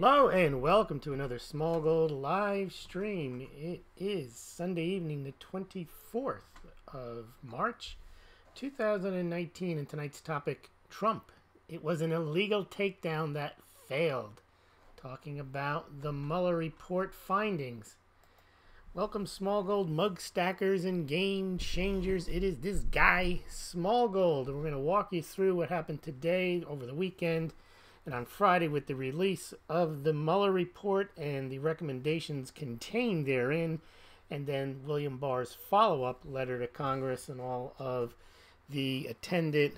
Hello and welcome to another Smaulgld live stream. It is Sunday evening, the 24th of March, 2019, and tonight's topic, Trump. It was an illegal takedown that failed. Talking about the Mueller Report findings. Welcome, Smaulgld mug stackers and game changers. It is this guy, Smaulgld, and we're going to walk you through what happened today, over the weekend, and on Friday with the release of the Mueller Report and the recommendations contained therein, and then William Barr's follow-up letter to Congress and all of the attendant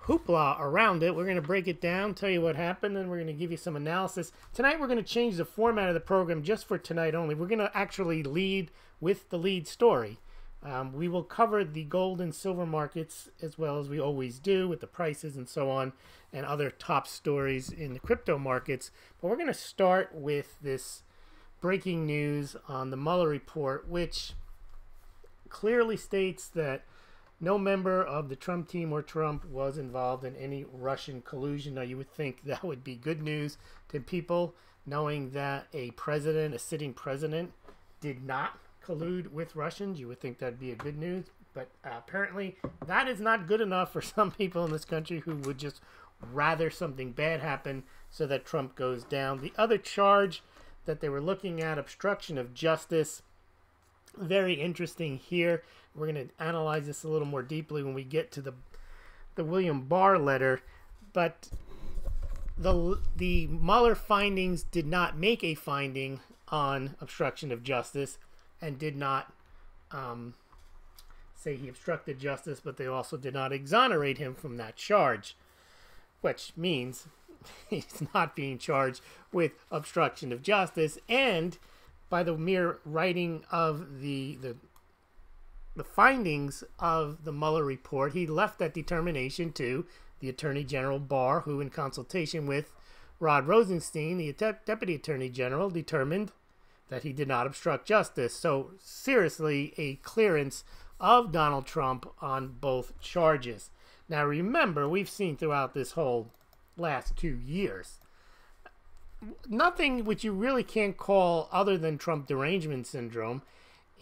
hoopla around it. We're going to break it down, tell you what happened, and we're going to give you some analysis. Tonight we're going to change the format of the program just for tonight only. We're going to actually lead with the lead story. We will cover the gold and silver markets as well as we always do with the prices and so on and other top stories in the crypto markets. But we're going to start with this breaking news on the Mueller Report, which clearly states that no member of the Trump team or Trump was involved in any Russian collusion. Now, you would think that would be good news to people, knowing that a sitting president, did not collude with Russians. You would think that'd be a good news, but apparently that is not good enough for some people in this country who would just rather something bad happen so that Trump goes down. The other charge that they were looking at, obstruction of justice, very interesting here. We're going to analyze this a little more deeply when we get to the William Barr letter, but the Mueller findings did not make a finding on obstruction of justice, and did not say he obstructed justice, but they also did not exonerate him from that charge, which means he's not being charged with obstruction of justice. And by the mere writing of the findings of the Mueller Report, he left that determination to the Attorney General Barr, who in consultation with Rod Rosenstein, the Deputy Attorney General, determined that he did not obstruct justice. So seriously, a clearance of Donald Trump on both charges. Now remember, we've seen throughout this whole last 2 years, nothing which you really can't call other than Trump derangement syndrome.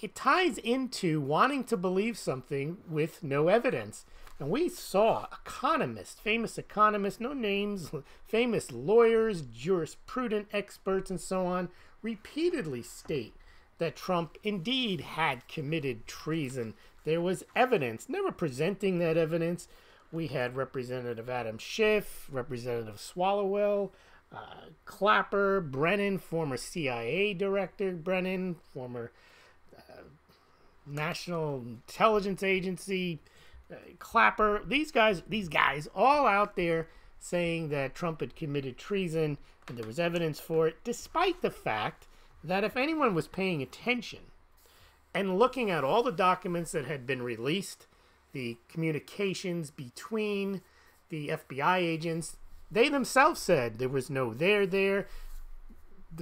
It ties into wanting to believe something with no evidence. And we saw economists, famous economists, no names, famous lawyers, jurisprudent experts, and so on, repeatedly state that Trump indeed had committed treason. There was evidence, never presenting that evidence. We had Representative Adam Schiff, Representative Swalwell, Clapper, Brennan, former CIA director Brennan, former National Intelligence Agency, Clapper, these guys all out there saying that Trump had committed treason, and there was evidence for it, despite the fact that if anyone was paying attention and looking at all the documents that had been released, the communications between the FBI agents, they themselves said there was no there. The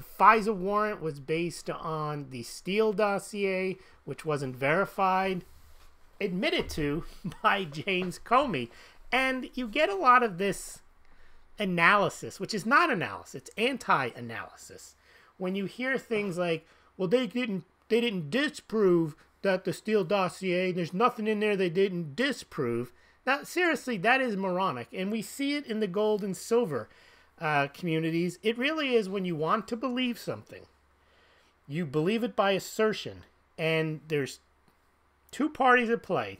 FISA warrant was based on the Steele dossier, which wasn't verified, admitted to by James Comey. And you get a lot of this analysis, which is not analysis, it's anti-analysis. When you hear things like, well, they didn't disprove that the Steele dossier, there's nothing in there they didn't disprove. Now, seriously, that is moronic, and we see it in the gold and silver communities. It really is when you want to believe something, you believe it by assertion, and there's two parties at play.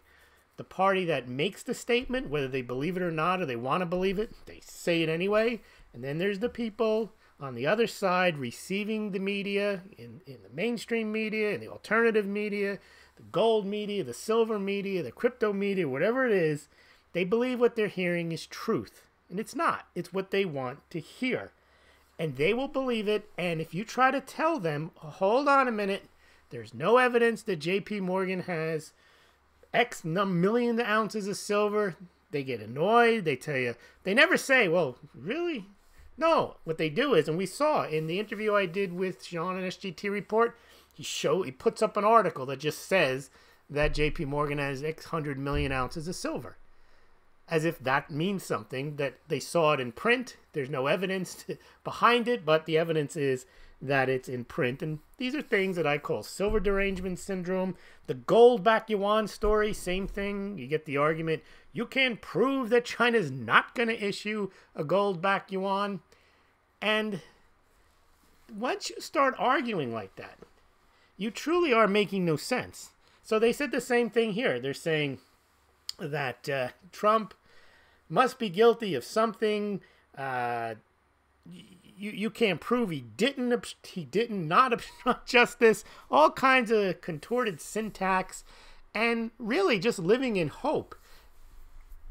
The party that makes the statement, whether they believe it or not, or they want to believe it, they say it anyway. And then there's the people on the other side receiving the media, in the mainstream media, in the alternative media, the gold media, the silver media, the crypto media, whatever it is. They believe what they're hearing is truth. And it's not. It's what they want to hear. And they will believe it. And if you try to tell them, hold on a minute, there's no evidence that JP Morgan has X million ounces of silver, they get annoyed. They tell you, they never say, well, really? No, what they do is, and we saw in the interview I did with Sean on SGT Report, he puts up an article that just says that JP Morgan has X 100 million ounces of silver. as if that means something, that they saw it in print. There's no evidence behind it, but the evidence is that it's in print. And these are things that I call silver derangement syndrome. The gold back yuan story, same thing. You get the argument, you can't prove that China's not going to issue a gold back yuan. And once you start arguing like that, you truly are making no sense. So they said the same thing here. They're saying that Trump must be guilty of something. You can't prove he did not obstruct justice. All kinds of contorted syntax, and really just living in hope.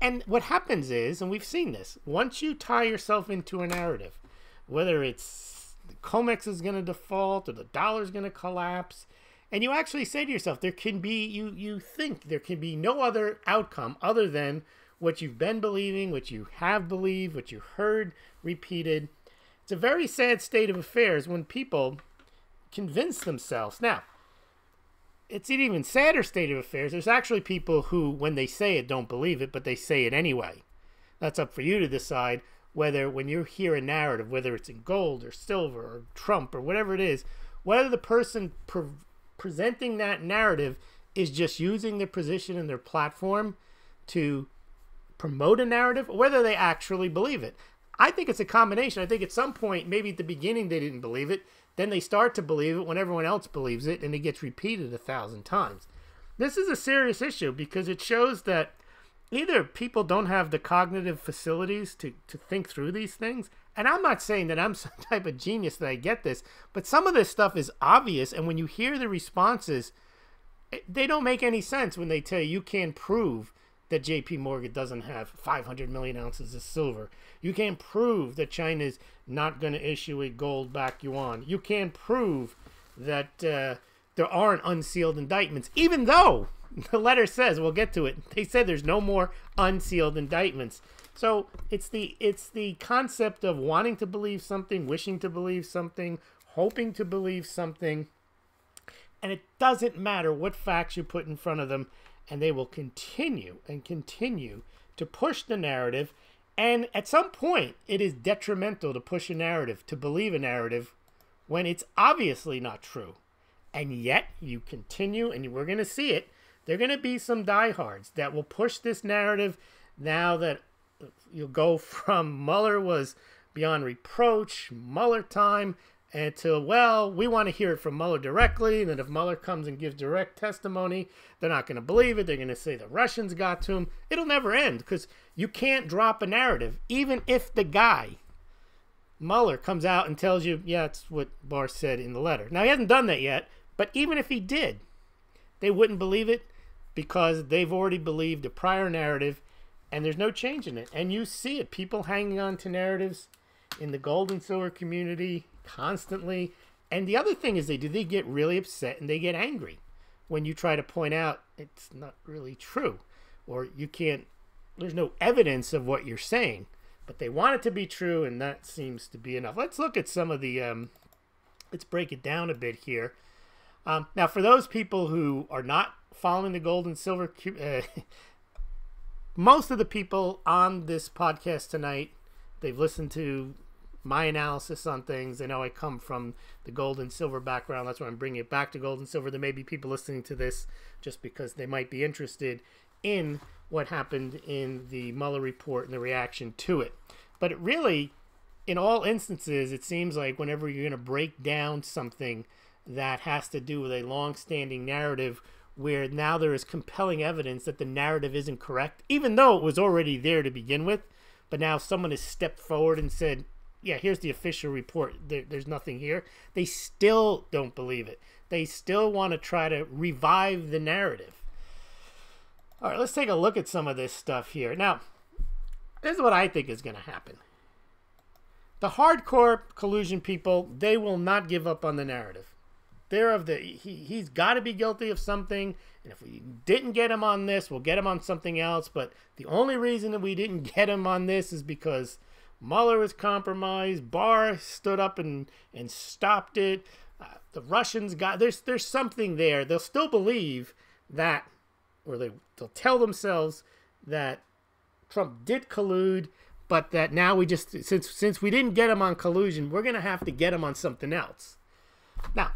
And what happens is, and we've seen this, once you tie yourself into a narrative, whether it's the COMEX is going to default or the dollar is going to collapse, and you actually say to yourself, there can be, you think there can be no other outcome other than what you've been believing, what you have believed, what you heard repeated. It's a very sad state of affairs when people convince themselves. Now, it's an even sadder state of affairs. There's actually people who, when they say it, don't believe it, but they say it anyway. That's up for you to decide whether, when you hear a narrative, whether it's in gold or silver or Trump or whatever it is, whether the person presenting that narrative is just using their position and their platform to promote a narrative, or whether they actually believe it. I think it's a combination. I think at some point, maybe at the beginning they didn't believe it, then they start to believe it when everyone else believes it, and it gets repeated 1,000 times. This is a serious issue because it shows that either people don't have the cognitive facilities to think through these things, and I'm not saying that I'm some type of genius that I get this, but some of this stuff is obvious, and when you hear the responses, they don't make any sense when they tell you can't prove that JP Morgan doesn't have 500 million ounces of silver. You can't prove that China's not going to issue a gold-backed yuan. You can't prove that there aren't unsealed indictments, even though the letter says, we'll get to it, they said there's no more unsealed indictments. So it's the concept of wanting to believe something, wishing to believe something, hoping to believe something, and it doesn't matter what facts you put in front of them, and they will continue and continue to push the narrative. And at some point, it is detrimental to push a narrative, to believe a narrative, when it's obviously not true. And yet, you continue, and we're going to see it. There are going to be some diehards that will push this narrative now that you'll go from Mueller was beyond reproach, Mueller time, until, well, we want to hear it from Mueller directly. And then if Mueller comes and gives direct testimony, they're not going to believe it. They're going to say the Russians got to him. It'll never end because you can't drop a narrative. Even if the guy, Mueller, comes out and tells you, yeah, that's what Barr said in the letter. Now, he hasn't done that yet, but even if he did, they wouldn't believe it because they've already believed a prior narrative and there's no change in it. And you see it, people hanging on to narratives in the gold and silver community constantly. And the other thing is they get really upset and they get angry when you try to point out it's not really true, or you can't, there's no evidence of what you're saying, but they want it to be true, and that seems to be enough. Let's look at some of the let's break it down a bit here. Now, for those people who are not following the gold and silver, most of the people on this podcast tonight, they've listened to my analysis on things. They know I come from the gold and silver background. That's why I'm bringing it back to gold and silver. There may be people listening to this just because they might be interested in what happened in the Mueller report and the reaction to it. But it really, in all instances, it seems like whenever you're going to break down something that has to do with a long-standing narrative where now there is compelling evidence that the narrative isn't correct, even though it was already there to begin with, but now someone has stepped forward and said, yeah, here's the official report. There's nothing here. They still don't believe it. They still want to try to revive the narrative. All right, let's take a look at some of this stuff here. Now, this is what I think is going to happen. The hardcore collusion people, they will not give up on the narrative. They're of the, he's got to be guilty of something, and if we didn't get him on this, we'll get him on something else. But the only reason that we didn't get him on this is because Mueller was compromised. Barr stood up and stopped it. The Russians got, there's something there. They'll still believe that, or they'll tell themselves that Trump did collude, but that now we just, since we didn't get him on collusion, we're going to have to get him on something else. Now,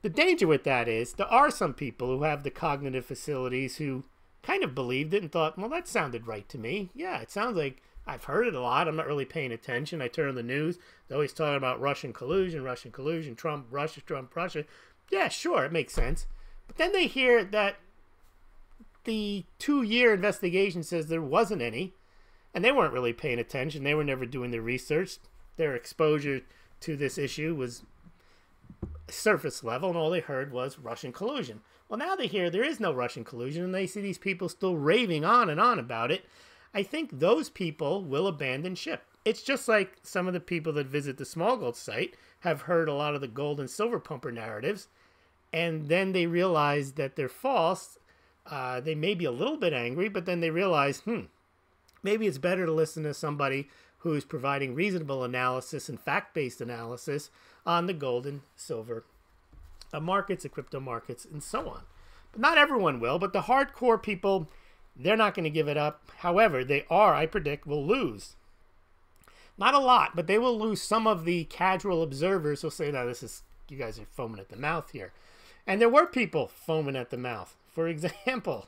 the danger with that is there are some people who have the cognitive facilities who kind of believed it and thought, well, that sounded right to me. Yeah, it sounds like I've heard it a lot. I'm not really paying attention. I turn on the news. They're always talking about Russian collusion, Trump, Russia. Yeah, sure, it makes sense. But then they hear that the 2-year investigation says there wasn't any, and they weren't really paying attention. They were never doing their research. Their exposure to this issue was surface level, and all they heard was Russian collusion. Well, now they hear there is no Russian collusion, and they see these people still raving on and on about it. I think those people will abandon ship. It's just like some of the people that visit the Smaulgld site have heard a lot of the gold and silver pumper narratives, and then they realize that they're false. They may be a little bit angry, but then they realize, maybe it's better to listen to somebody who's providing reasonable analysis and fact-based analysis on the gold and silver markets, the crypto markets, and so on. But not everyone will, but the hardcore people, they're not going to give it up. However, they are, I predict, will lose. Not a lot, but they will lose some of the casual observers who'll say, no, you guys are foaming at the mouth here. And there were people foaming at the mouth. For example,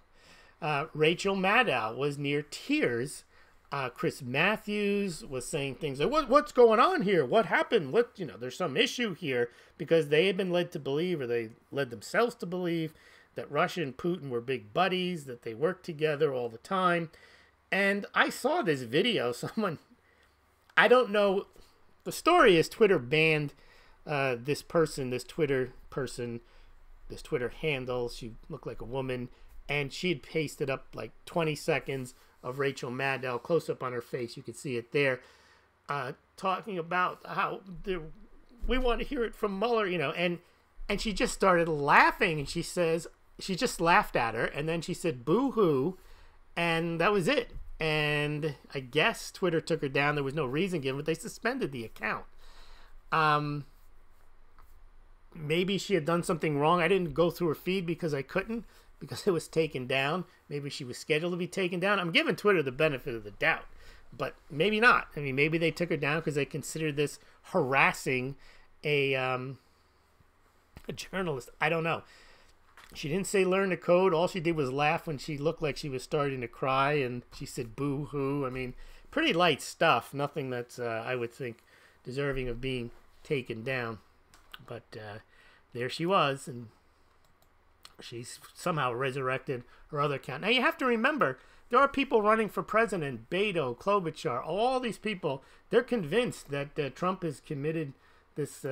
Rachel Maddow was near tears. Chris Matthews was saying things like, what's going on here? What happened? There's some issue here, because they had been led to believe, or they led themselves to believe, that Russia and Putin were big buddies, that they worked together all the time. And I saw this video. I don't know. The story is Twitter banned this Twitter handle. She looked like a woman, and she had pasted up like 20 seconds of Rachel Maddow, close up on her face. You can see it there, talking about how we want to hear it from Mueller, and she just started laughing, and she just laughed at her, and then she said boo-hoo, and that was it. And I guess Twitter took her down. There was no reason given, but they suspended the account. Maybe she had done something wrong. I didn't go through her feed because I couldn't, because it was taken down. Maybe she was scheduled to be taken down. I'm giving Twitter the benefit of the doubt, but maybe not. I mean, maybe they took her down because they considered this harassing a journalist. I don't know. She didn't say learn the code. All she did was laugh when she looked like she was starting to cry, and she said boo-hoo. I mean, pretty light stuff. Nothing that's, I would think, deserving of being taken down. But there she was, and she's somehow resurrected her other account. Now, you have to remember, there are people running for president, Beto, Klobuchar, all these people, they're convinced that Trump has committed this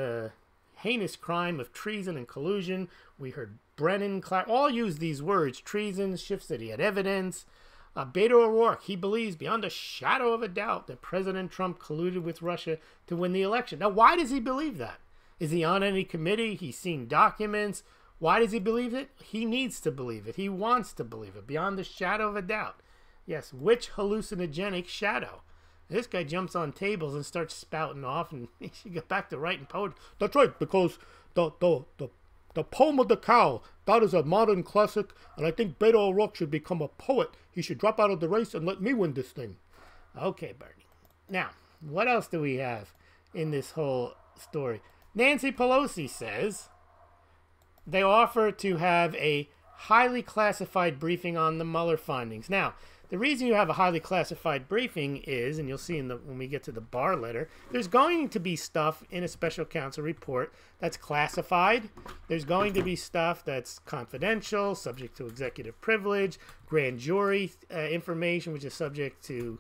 heinous crime of treason and collusion. We heard Brennan, all use these words, treason, shifts that he had evidence. Beto O'Rourke, he believes beyond a shadow of a doubt that President Trump colluded with Russia to win the election. Now, why does he believe that? Is he on any committee? He's seen documents. Why does he believe it? He needs to believe it. He wants to believe it beyond the shadow of a doubt. Yes, which hallucinogenic shadow? This guy jumps on tables and starts spouting off, and he should get back to writing poetry. That's right, because the poem of the cow, that is a modern classic, and I think Beto O'Rourke should become a poet. He should drop out of the race and let me win this thing. Okay, Bernie. Now, what else do we have in this whole story? Nancy Pelosi says they offer to have a highly classified briefing on the Mueller findings. Now, the reason you have a highly classified briefing is, and you'll see when we get to the Barr letter, there's going to be stuff in a special counsel report that's classified. There's going to be stuff that's confidential, subject to executive privilege, grand jury information, which is subject to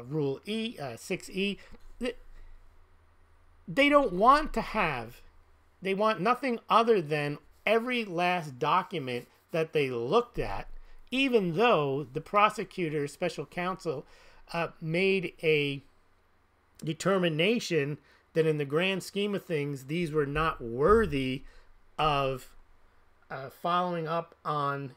Rule 6E. They don't want to have, they want nothing other than every last document that they looked at, even though the prosecutor, special counsel, made a determination that in the grand scheme of things, these were not worthy of following up on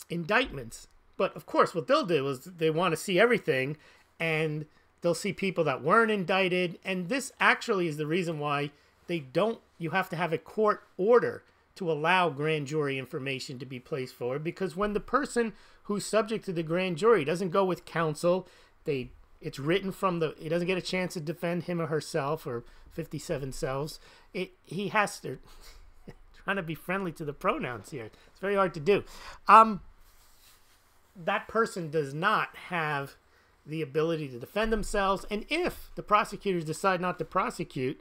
indictments. But of course, what they'll do is they want to see everything, and they'll see people that weren't indicted. And this actually is the reason why you have to have a court order to allow grand jury information to be placed forward, because when the person who's subject to the grand jury. He doesn't go with counsel. It's written from the. He doesn't get a chance to defend him or herself or 57 selves. He has to. Trying to be friendly to the pronouns here. It's very hard to do. That person does not have the ability to defend themselves, and if the prosecutors decide not to prosecute,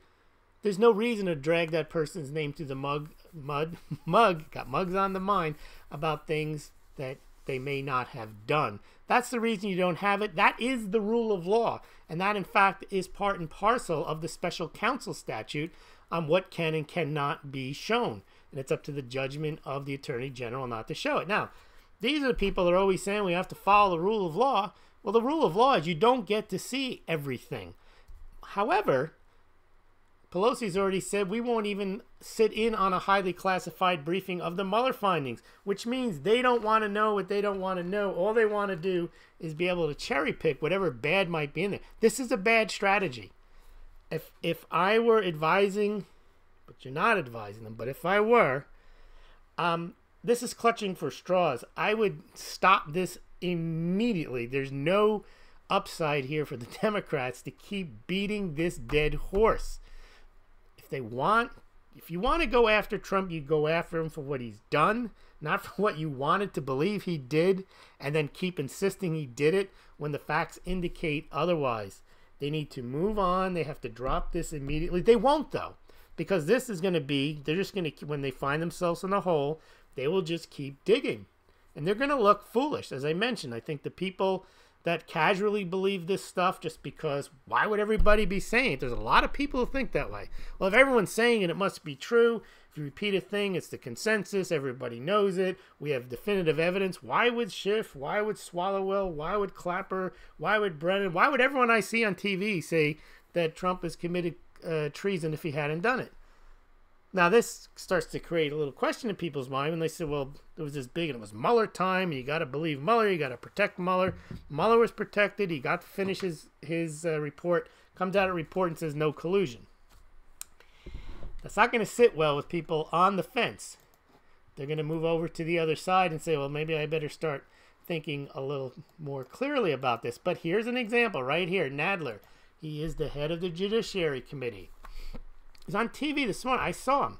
there's no reason to drag that person's name through the got mugs on the mind about things that they may not have done. That's the reason you don't have it. That is the rule of law, and that in fact is part and parcel of the special counsel statute on what can and cannot be shown, and it's up to the judgment of the Attorney General not to show it. Now, these are the people that are always saying we have to follow the rule of law. Well, the rule of law is you don't get to see everything. However, Pelosi's already said we won't even sit in on a highly classified briefing of the Mueller findings, which means they don't want to know what they don't want to know. All they want to do is be able to cherry pick whatever bad might be in there. This is a bad strategy. If I were advising, but you're not advising them, but if I were, this is clutching for straws. I would stop this immediately. There's no upside here for the Democrats to keep beating this dead horse. If you want to go after Trump, you go after him for what he's done, not for what you wanted to believe he did, and then keep insisting he did it when the facts indicate otherwise. They need to move on. They have to drop this immediately. They won't, though, because this is going to be, they're just going to, when they find themselves in a hole, they will just keep digging. And they're going to look foolish. As I mentioned, I think the people that casually believe this stuff just because, why would everybody be saying it? There's a lot of people who think that way. Well, if everyone's saying it, it must be true. If you repeat a thing, it's the consensus. Everybody knows it. We have definitive evidence. Why would Schiff? Why would Swalwell? Why would Clapper? Why would Brennan? Why would everyone I see on TV say that Trump has committed treason if he hadn't done it? Now, this starts to create a little question in people's mind when they say, well, it was this big and it was Mueller time. And you got to believe Mueller. You got to protect Mueller. Mueller was protected. He got to finish his report. Comes out a report and says no collusion. That's not going to sit well with people on the fence. They're going to move over to the other side and say, well, maybe I better start thinking a little more clearly about this. But here's an example right here. Nadler. He is the head of the Judiciary Committee. He's on TV this morning. I saw him.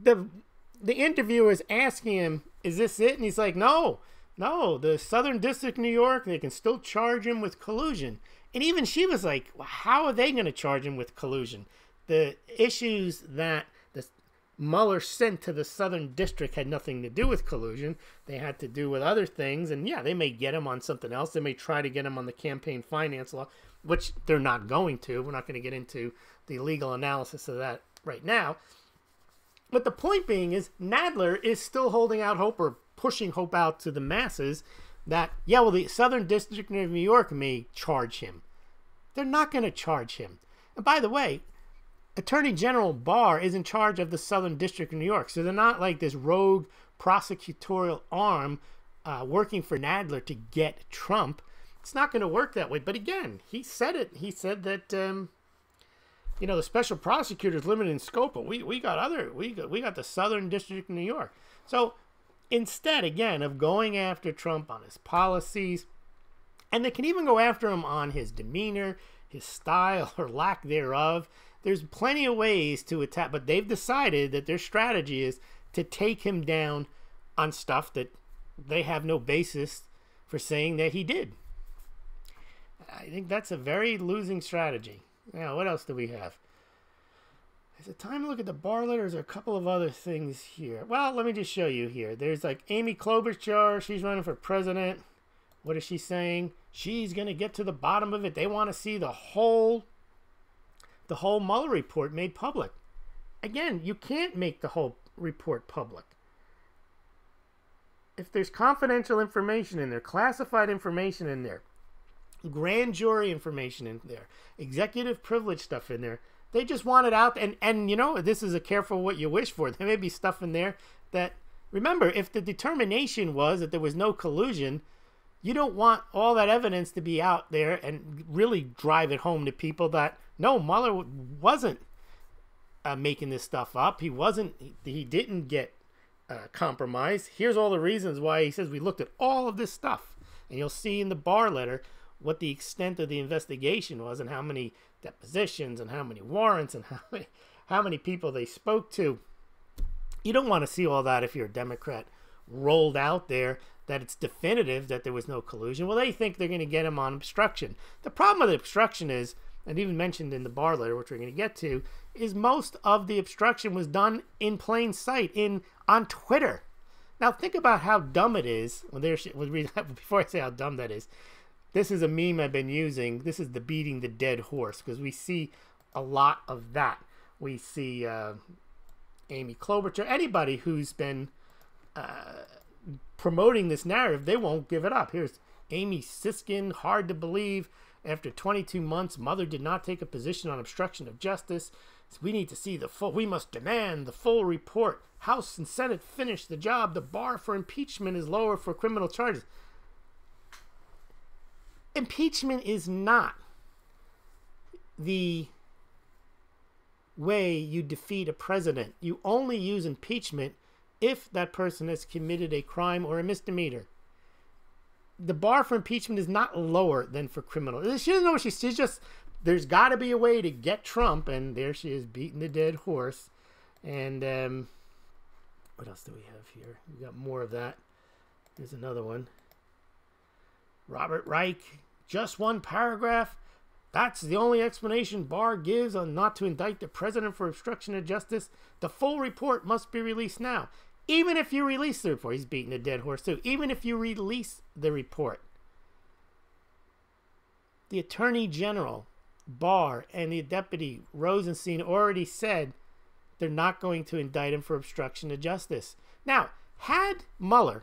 The interviewer is asking him, is this it? And he's like, no, the Southern District of New York, they can still charge him with collusion. And even she was like, well, how are they going to charge him with collusion? The issues that the Mueller sent to the Southern District had nothing to do with collusion. They had to do with other things. And yeah, they may get him on something else. They may try to get him on the campaign finance law, which they're not going to. We're not going to get into the legal analysis of that right now. But the point being is Nadler is still holding out hope or pushing hope out to the masses that, yeah, well, the Southern District of New York may charge him. They're not going to charge him. And by the way, Attorney General Barr is in charge of the Southern District of New York. So they're not like this rogue prosecutorial arm working for Nadler to get Trump. It's not going to work that way. But again, he said it. He said that, you know, the special prosecutor is limited in scope, but we got the Southern District of New York. So instead, again, of going after Trump on his policies, and they can even go after him on his demeanor, his style, or lack thereof, there's plenty of ways to attack. But they've decided that their strategy is to take him down on stuff that they have no basis for saying that he did. I think that's a very losing strategy. Now, what else do we have? Is it time to look at the bar letter? Or is there a couple of other things here? Well, let me just show you here. There's like Amy Klobuchar. She's running for president. What is she saying? She's going to get to the bottom of it. They want to see the whole Mueller report made public. Again, you can't make the whole report public. If there's confidential information in there, classified information in there, grand jury information in there, executive privilege stuff in there, they just want it out. And you know, this is a careful what you wish for. There may be stuff in there that, remember, if the determination was that there was no collusion, you don't want all that evidence to be out there and really drive it home to people that, no, Mueller wasn't making this stuff up. He didn't get compromise. Here's all the reasons why he says we looked at all of this stuff. And you'll see in the Barr letter what the extent of the investigation was and how many depositions and how many warrants and how many people they spoke to. You don't want to see all that if you're a Democrat rolled out there that it's definitive that there was no collusion. Well, they think they're going to get him on obstruction. The problem with obstruction is, and even mentioned in the Barr letter, which we're going to get to, is most of the obstruction was done in plain sight on Twitter. Now think about how dumb it is. Before I say how dumb that is, this is a meme I've been using. This is the beating the dead horse, because we see a lot of that. We see Amy Klobuchar, anybody who's been promoting this narrative, they won't give it up. Here's Amy Siskin, hard to believe. After 22 months, Mueller did not take a position on obstruction of justice. So we need to see we must demand the full report. House and Senate finish the job. The bar for impeachment is lower for criminal charges. Impeachment is not the way you defeat a president. You only use impeachment if that person has committed a crime or a misdemeanor. The bar for impeachment is not lower than for criminal. She doesn't know what she's just, there's got to be a way to get Trump, and there she is beating the dead horse. And what else do we have here? We got more of that. Here's another one. Robert Reich, just one paragraph. That's the only explanation Barr gives on not to indict the president for obstruction of justice. The full report must be released now. Even if you release the report, he's beating a dead horse too. Even if you release the report, the Attorney General, Barr, and the Deputy Rosenstein already said they're not going to indict him for obstruction of justice. Now, had Mueller,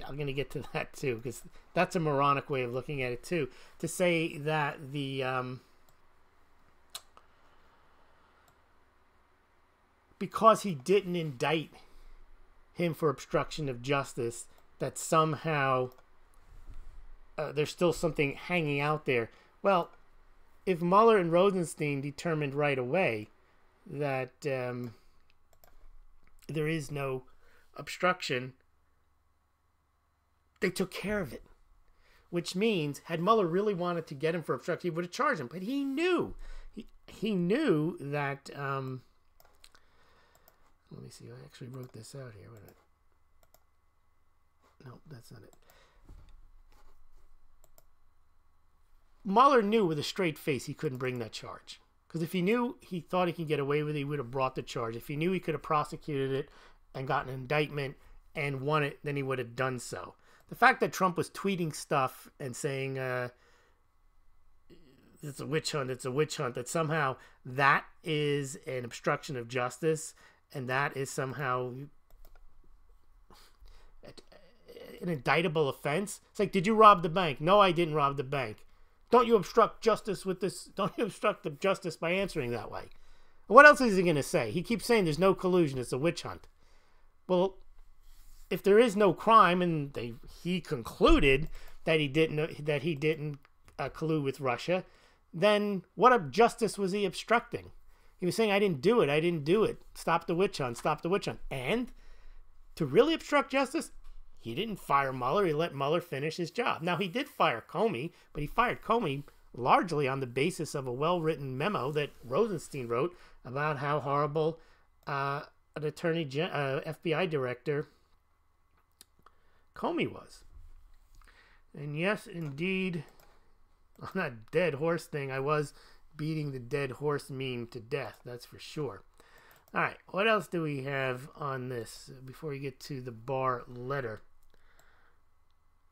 I'm going to get to that too, because that's a moronic way of looking at it too, to say that the because he didn't indict him for obstruction of justice, that somehow there's still something hanging out there. Well, if Mueller and Rosenstein determined right away that there is no obstruction, they took care of it. Which means, had Mueller really wanted to get him for obstruction, he would have charged him. But he knew. He knew that... let me see. I actually wrote this out here. No, that's not it. Mueller knew with a straight face he couldn't bring that charge. Because if he knew he thought he could get away with it, he would have brought the charge. If he knew he could have prosecuted it and gotten an indictment and won it, then he would have done so. The fact that Trump was tweeting stuff and saying it's a witch hunt, that somehow that is an obstruction of justice, and that is somehow an indictable offense. It's like, did you rob the bank? No, I didn't rob the bank. Don't you obstruct justice with this? Don't you obstruct the justice by answering that way? What else is he going to say? He keeps saying there's no collusion. It's a witch hunt. Well, if there is no crime, and he concluded that he didn't collude with Russia, then what justice was he obstructing? He was saying, I didn't do it. Stop the witch hunt. And to really obstruct justice, he didn't fire Mueller. He let Mueller finish his job. Now, he did fire Comey, but he fired Comey largely on the basis of a well-written memo that Rosenstein wrote about how horrible an FBI director Comey was. And yes, indeed, on that dead horse thing, I was beating the dead horse meme to death, that's for sure. All right, what else do we have on this before we get to the Barr letter?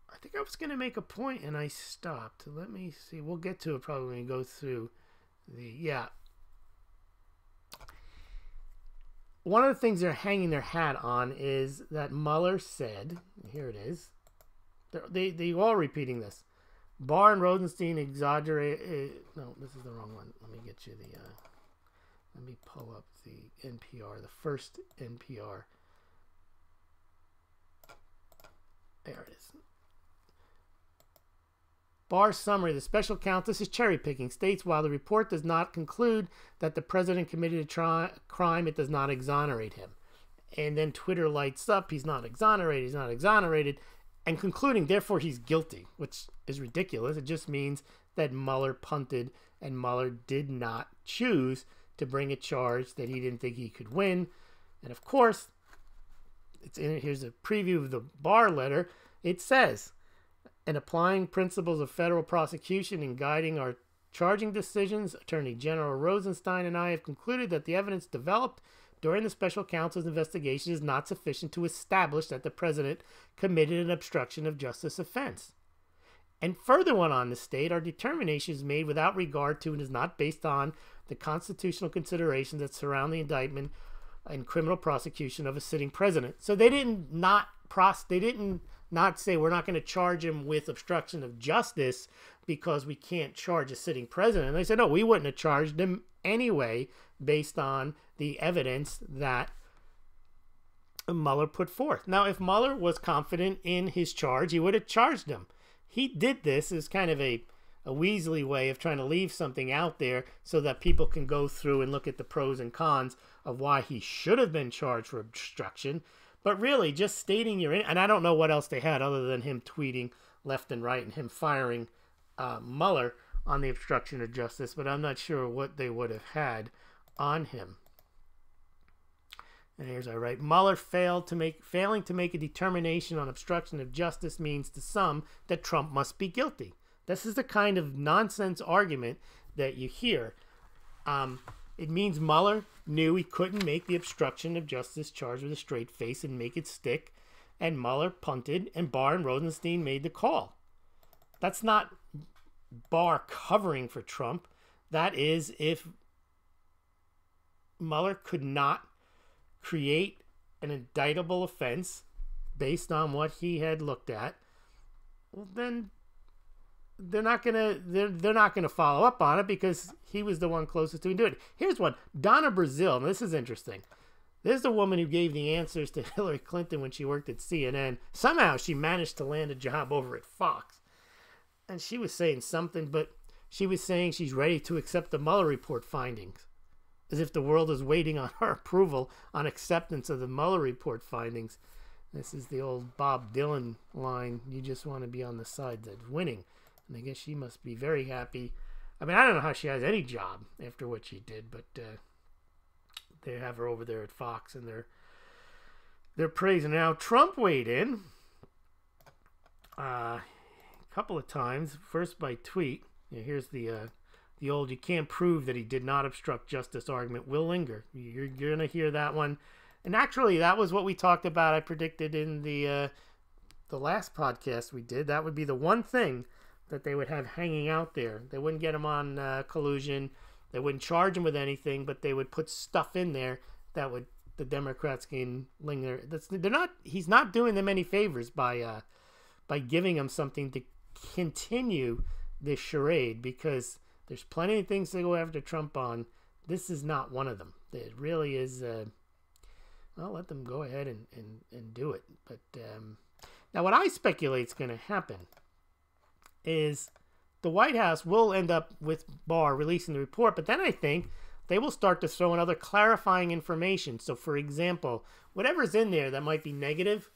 I think I was going to make a point and I stopped. Let me see. We'll get to it probably when we go through the... One of the things they're hanging their hat on is that Mueller said, here it is, they're all repeating this. Barr and Rosenstein exaggerate. No, this is the wrong one. Let me get you the. Let me pull up the NPR, the first NPR. There it is. Barr's summary, the special counsel, this is cherry picking, states while the report does not conclude that the president committed a crime, it does not exonerate him. And then Twitter lights up, he's not exonerated, and concluding, therefore, he's guilty, which is ridiculous. It just means that Mueller punted and Mueller did not choose to bring a charge that he didn't think he could win. And of course, here's a preview of the Barr letter. It says, in applying principles of federal prosecution and guiding our charging decisions, Attorney General Rosenstein and I have concluded that the evidence developed during the special counsel's investigation is not sufficient to establish that the president committed an obstruction of justice offense. And further went on to state, our determination is made without regard to and is not based on the constitutional considerations that surround the indictment and criminal prosecution of a sitting president. So they didn't not say we're not going to charge him with obstruction of justice because we can't charge a sitting president. They said, no, we wouldn't have charged him anyway based on the evidence that Mueller put forth. Now, if Mueller was confident in his charge, he would have charged him. He did this as kind of a Weasley way of trying to leave something out there so that people can go through and look at the pros and cons of why he should have been charged for obstruction. But really, just stating and I don't know what else they had other than him tweeting left and right and him firing Mueller on the obstruction of justice, but I'm not sure what they would have had on him. And here's I write, Mueller failing to make a determination on obstruction of justice means to some that Trump must be guilty. This is the kind of nonsense argument that you hear. It means Mueller knew he couldn't make the obstruction of justice charge with a straight face and make it stick, and Mueller punted, and Barr and Rosenstein made the call. That's not Barr covering for Trump. That is if Mueller could not create an indictable offense based on what he had looked at, well, then they're not gonna follow up on it because he was the one closest to doing it. Here's one. Donna Brazile, and this is interesting. This is the woman who gave the answers to Hillary Clinton when she worked at CNN. Somehow she managed to land a job over at Fox. And she was saying something, but she was saying she's ready to accept the Mueller Report findings, as if the world is waiting on her approval on acceptance of the Mueller Report findings. This is the old Bob Dylan line, you just want to be on the side that's winning. And I guess she must be very happy. I mean, I don't know how she has any job after what she did, but they have her over there at Fox, and they're praising. Now, Trump weighed in a couple of times, first by tweet. Here's the old, you can't prove that he did not obstruct justice argument will linger. You're going to hear that one. And actually, that was what we talked about. I predicted in the last podcast we did. That would be the one thing that they would have hanging out there. They wouldn't get him on collusion. They wouldn't charge him with anything, but they would put stuff in there that would the Democrats can linger. He's not doing them any favors by giving them something to continue this charade, because there's plenty of things to go after Trump on. This is not one of them. It really is. I'll let them go ahead and do it. But now what I speculate is going to happen is the White House will end up with Barr releasing the report, but then I think they will start to throw in other clarifying information. So, for example, whatever's in there that might be negative,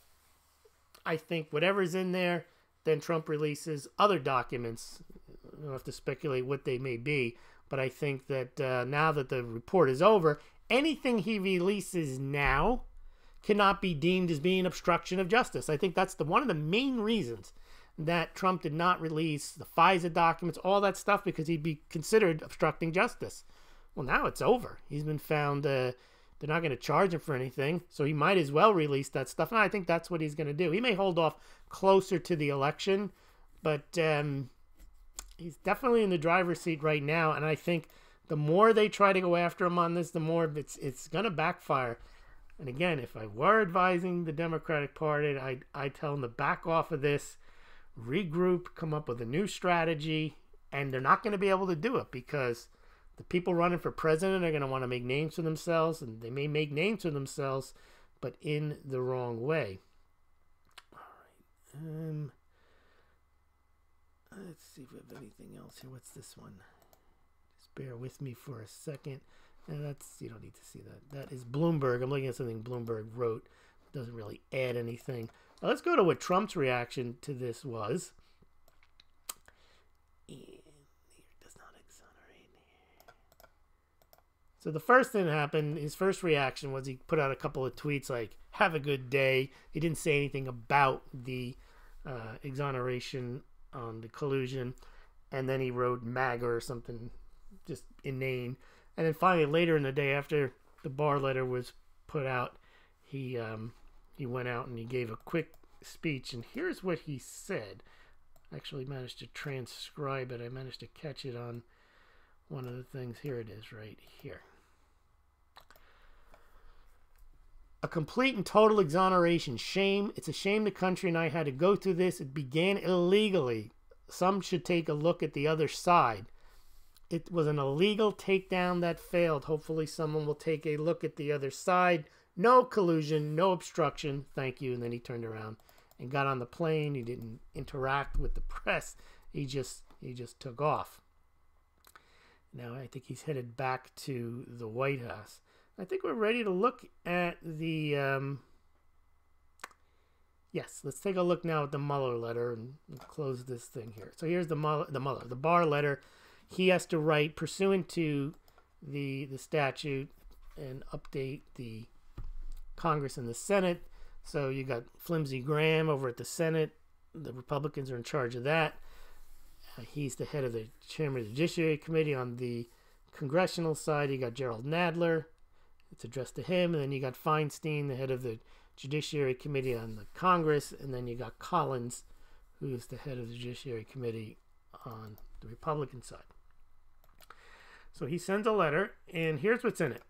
I think whatever's in there, then Trump releases other documents. I don't have to speculate what they may be, but I think that now that the report is over, anything he releases now cannot be deemed as being obstruction of justice. I think that's one of the main reasons that Trump did not release the FISA documents, all that stuff, because he'd be considered obstructing justice. Well, now it's over. He's been found, they're not going to charge him for anything, so he might as well release that stuff. And I think that's what he's going to do. He may hold off closer to the election, but he's definitely in the driver's seat right now, and I think the more they try to go after him on this, the more it's going to backfire. And again, if I were advising the Democratic Party, I'd tell them to back off of this, regroup, come up with a new strategy, and they're not going to be able to do it because the people running for president are going to want to make names for themselves, and they may make names for themselves, but in the wrong way. All right. Let's see if we have anything else here. What's this one? Just bear with me for a second. And that's, you don't need to see that. That is Bloomberg. I'm looking at something Bloomberg wrote. It doesn't really add anything. Now let's go to what Trump's reaction to this was. And here does not exonerate. So the first thing that happened, his first reaction was he put out a couple of tweets like, have a good day. He didn't say anything about the exoneration on the collusion. And then he wrote MAGA or something just inane. And then finally, later in the day, after the Barr letter was put out, he went out and he gave a quick speech. And here's what he said. I actually managed to transcribe it. I managed to catch it on one of the things. Here it is right here. A complete and total exoneration. Shame. It's a shame the country and I had to go through this. It began illegally. Some should take a look at the other side. It was an illegal takedown that failed. Hopefully someone will take a look at the other side. No collusion, no obstruction. Thank you. And then he turned around and got on the plane. He didn't interact with the press. He just took off. Now I think he's headed back to the White House. I think we're ready to look at the yes, let's take a look now at the Mueller letter and close this thing here. So here's the Barr letter. He has to write pursuant to the statute and update the Congress and the Senate. So you got Flimsy Graham over at the Senate. The Republicans are in charge of that. He's the head of the chairman of the Judiciary Committee. On the congressional side, you got Gerald Nadler. It's addressed to him. And then you got Feinstein, the head of the Judiciary Committee on the Congress. And then you got Collins, who is the head of the Judiciary Committee on the Republican side. So he sends a letter, and here's what's in it.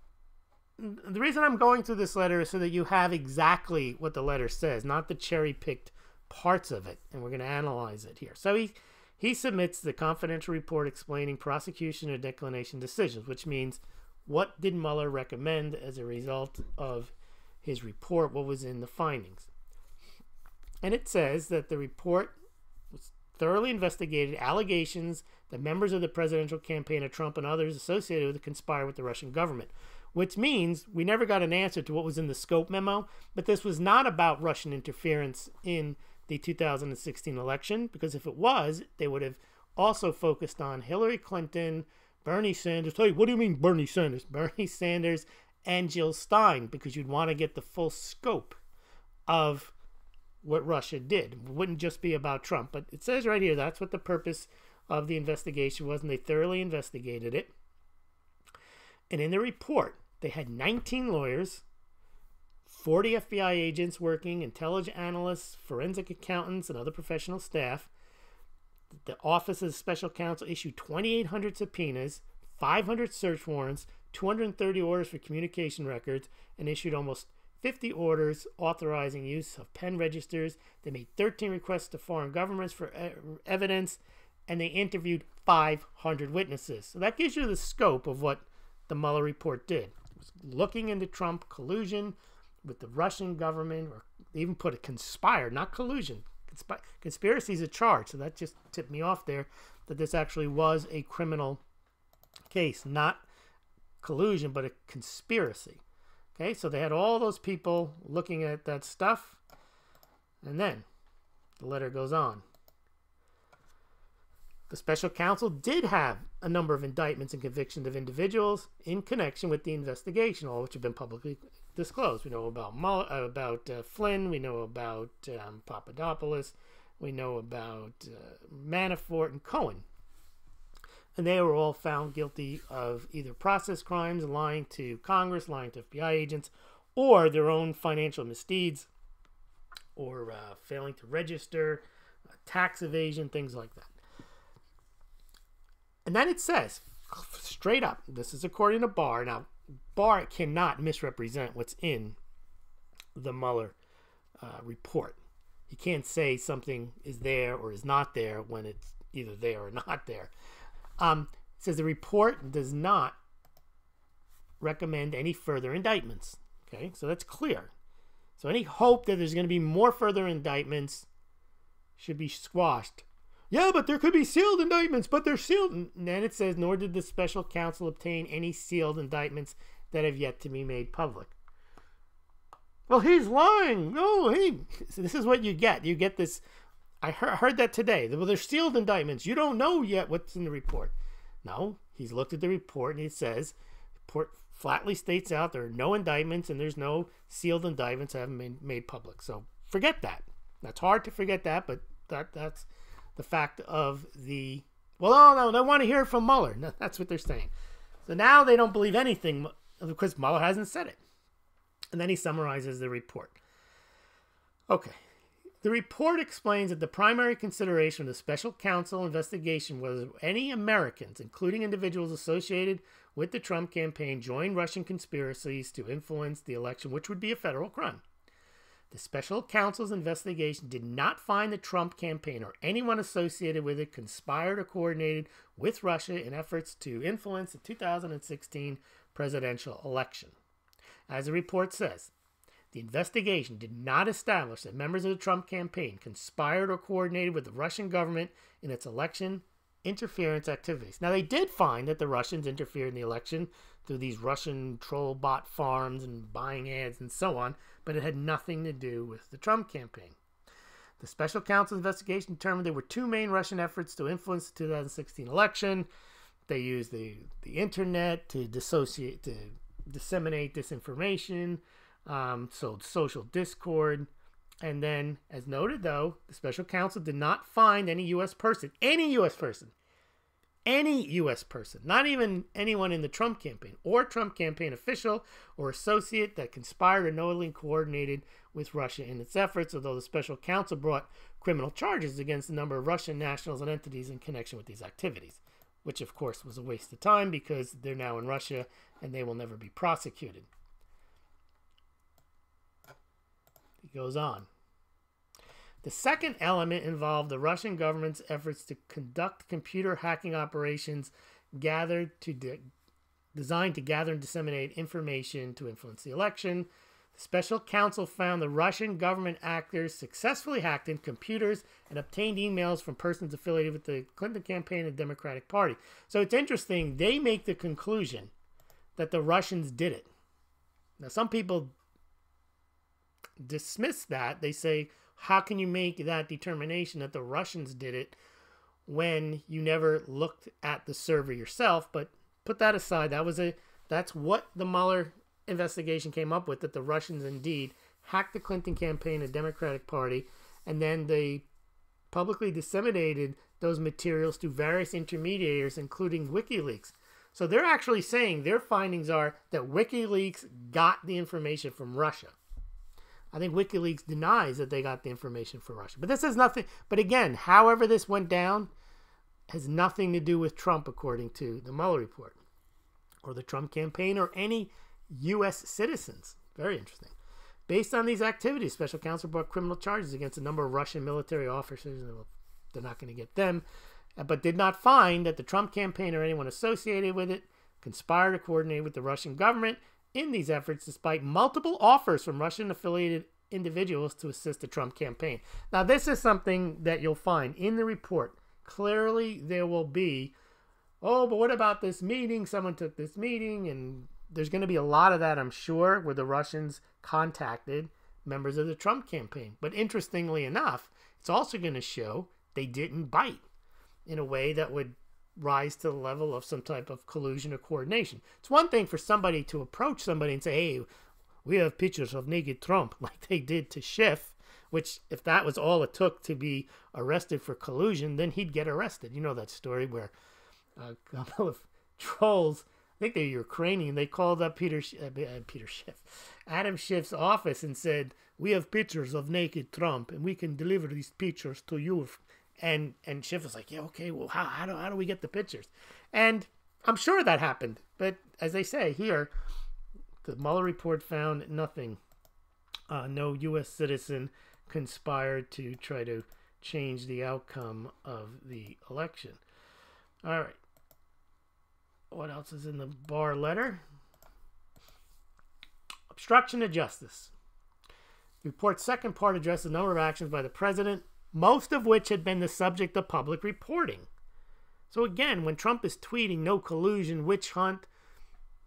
The reason I'm going through this letter is so that you have exactly what the letter says, not the cherry-picked parts of it, and we're going to analyze it here. So he submits the confidential report explaining prosecution and declination decisions, which means what did Mueller recommend as a result of his report, what was in the findings. And it says that the report was thoroughly investigated allegations that members of the presidential campaign of Trump and others associated with it conspired with the Russian government, which means we never got an answer to what was in the scope memo, but this was not about Russian interference in the 2016 election, because if it was, they would have also focused on Hillary Clinton, Bernie Sanders. Hey, what do you mean Bernie Sanders? Bernie Sanders and Jill Stein, because you'd want to get the full scope of what Russia did. It wouldn't just be about Trump, but it says right here that's what the purpose of the investigation was, and they thoroughly investigated it. And in the report, they had 19 lawyers, 40 FBI agents working, intelligence analysts, forensic accountants, and other professional staff. The Office of Special Counsel issued 2,800 subpoenas, 500 search warrants, 230 orders for communication records, and issued almost 50 orders authorizing use of pen registers. They made 13 requests to foreign governments for evidence, and they interviewed 500 witnesses. So that gives you the scope of what the Mueller report did. It was looking into Trump collusion with the Russian government, or they even put a conspired, not collusion. Conspiracy is a charge, so that just tipped me off there that this actually was a criminal case, not collusion, but a conspiracy. Okay, so they had all those people looking at that stuff, and then the letter goes on. The special counsel did have a number of indictments and convictions of individuals in connection with the investigation, all which have been publicly disclosed. We know about Flynn. We know about Papadopoulos. We know about Manafort and Cohen. And they were all found guilty of either process crimes, lying to Congress, lying to FBI agents, or their own financial misdeeds, or failing to register, tax evasion, things like that. And then it says, straight up, this is according to Barr. Now, Barr cannot misrepresent what's in the Mueller report. He can't say something is there or is not there when it's either there or not there. It says the report does not recommend any further indictments. Okay, so that's clear. So any hope that there's going to be more further indictments should be squashed yeah, but there could be sealed indictments, but they're sealed. And then it says, nor did the special counsel obtain any sealed indictments that have yet to be made public. Well, he's lying. No, hey, so this is what you get. You get this. I heard that today. Well, there's sealed indictments. You don't know yet what's in the report. No, he's looked at the report and it says, report flatly states out there are no indictments and there's no sealed indictments that haven't been made public. So forget that. That's hard to forget that, but that's the fact of the, well, no, they want to hear it from Mueller. No, that's what they're saying. So now they don't believe anything because Mueller hasn't said it. And then he summarizes the report. Okay. The report explains that the primary consideration of the special counsel investigation was any Americans, including individuals associated with the Trump campaign, joined Russian conspiracies to influence the election, which would be a federal crime. The special counsel's investigation did not find the Trump campaign or anyone associated with it conspired or coordinated with Russia in efforts to influence the 2016 presidential election. As the report says, the investigation did not establish that members of the Trump campaign conspired or coordinated with the Russian government in its election interference activities. Now, they did find that the Russians interfered in the election through these Russian troll bot farms and buying ads and so on, but it had nothing to do with the Trump campaign. The special counsel's investigation determined there were two main Russian efforts to influence the 2016 election. They used the internet to disseminate disinformation, so social discord. And then, as noted, though, the special counsel did not find any U.S. person, not even anyone in the Trump campaign or Trump campaign official or associate that conspired or knowingly coordinated with Russia in its efforts, although the special counsel brought criminal charges against a number of Russian nationals and entities in connection with these activities, which, of course, was a waste of time because they're now in Russia and they will never be prosecuted. He goes on. The second element involved the Russian government's efforts to conduct computer hacking operations designed to gather and disseminate information to influence the election. The special counsel found the Russian government actors successfully hacked in computers and obtained emails from persons affiliated with the Clinton campaign and the Democratic Party. So it's interesting. They make the conclusion that the Russians did it. Now, some people dismiss that. They say, how can you make that determination that the Russians did it when you never looked at the server yourself? But put that aside. That's what the Mueller investigation came up with, that the Russians indeed hacked the Clinton campaign and Democratic Party, and then they publicly disseminated those materials to various intermediaries, including WikiLeaks. So they're actually saying their findings are that WikiLeaks got the information from Russia. I think WikiLeaks denies that they got the information from Russia. But this has nothing, but again, however this went down has nothing to do with Trump, according to the Mueller report, or the Trump campaign, or any U.S. citizens. Very interesting. Based on these activities, special counsel brought criminal charges against a number of Russian military officers. They're not going to get them, but did not find that the Trump campaign or anyone associated with it conspired or coordinated with the Russian government in these efforts, despite multiple offers from Russian-affiliated individuals to assist the Trump campaign. Now, this is something that you'll find in the report. Clearly, there will be, oh, but what about this meeting? Someone took this meeting, and there's going to be a lot of that, I'm sure, where the Russians contacted members of the Trump campaign. But interestingly enough, it's also going to show they didn't bite in a way that would rise to the level of some type of collusion or coordination. It's one thing for somebody to approach somebody and say, hey, we have pictures of naked Trump, like they did to Schiff, which if that was all it took to be arrested for collusion, then he'd get arrested. You know that story where a couple of trolls, I think they're Ukrainian, they called up Adam Schiff's office and said, we have pictures of naked Trump and we can deliver these pictures to you. And Schiff was like, yeah, okay, well, how do we get the pictures? And I'm sure that happened. But as they say here, the Mueller report found nothing. No U.S. citizen conspired to try to change the outcome of the election. All right. What else is in the Barr letter? Obstruction of justice. The report's second part addresses a number of actions by the president, most of which had been the subject of public reporting. So again, when Trump is tweeting no collusion, witch hunt,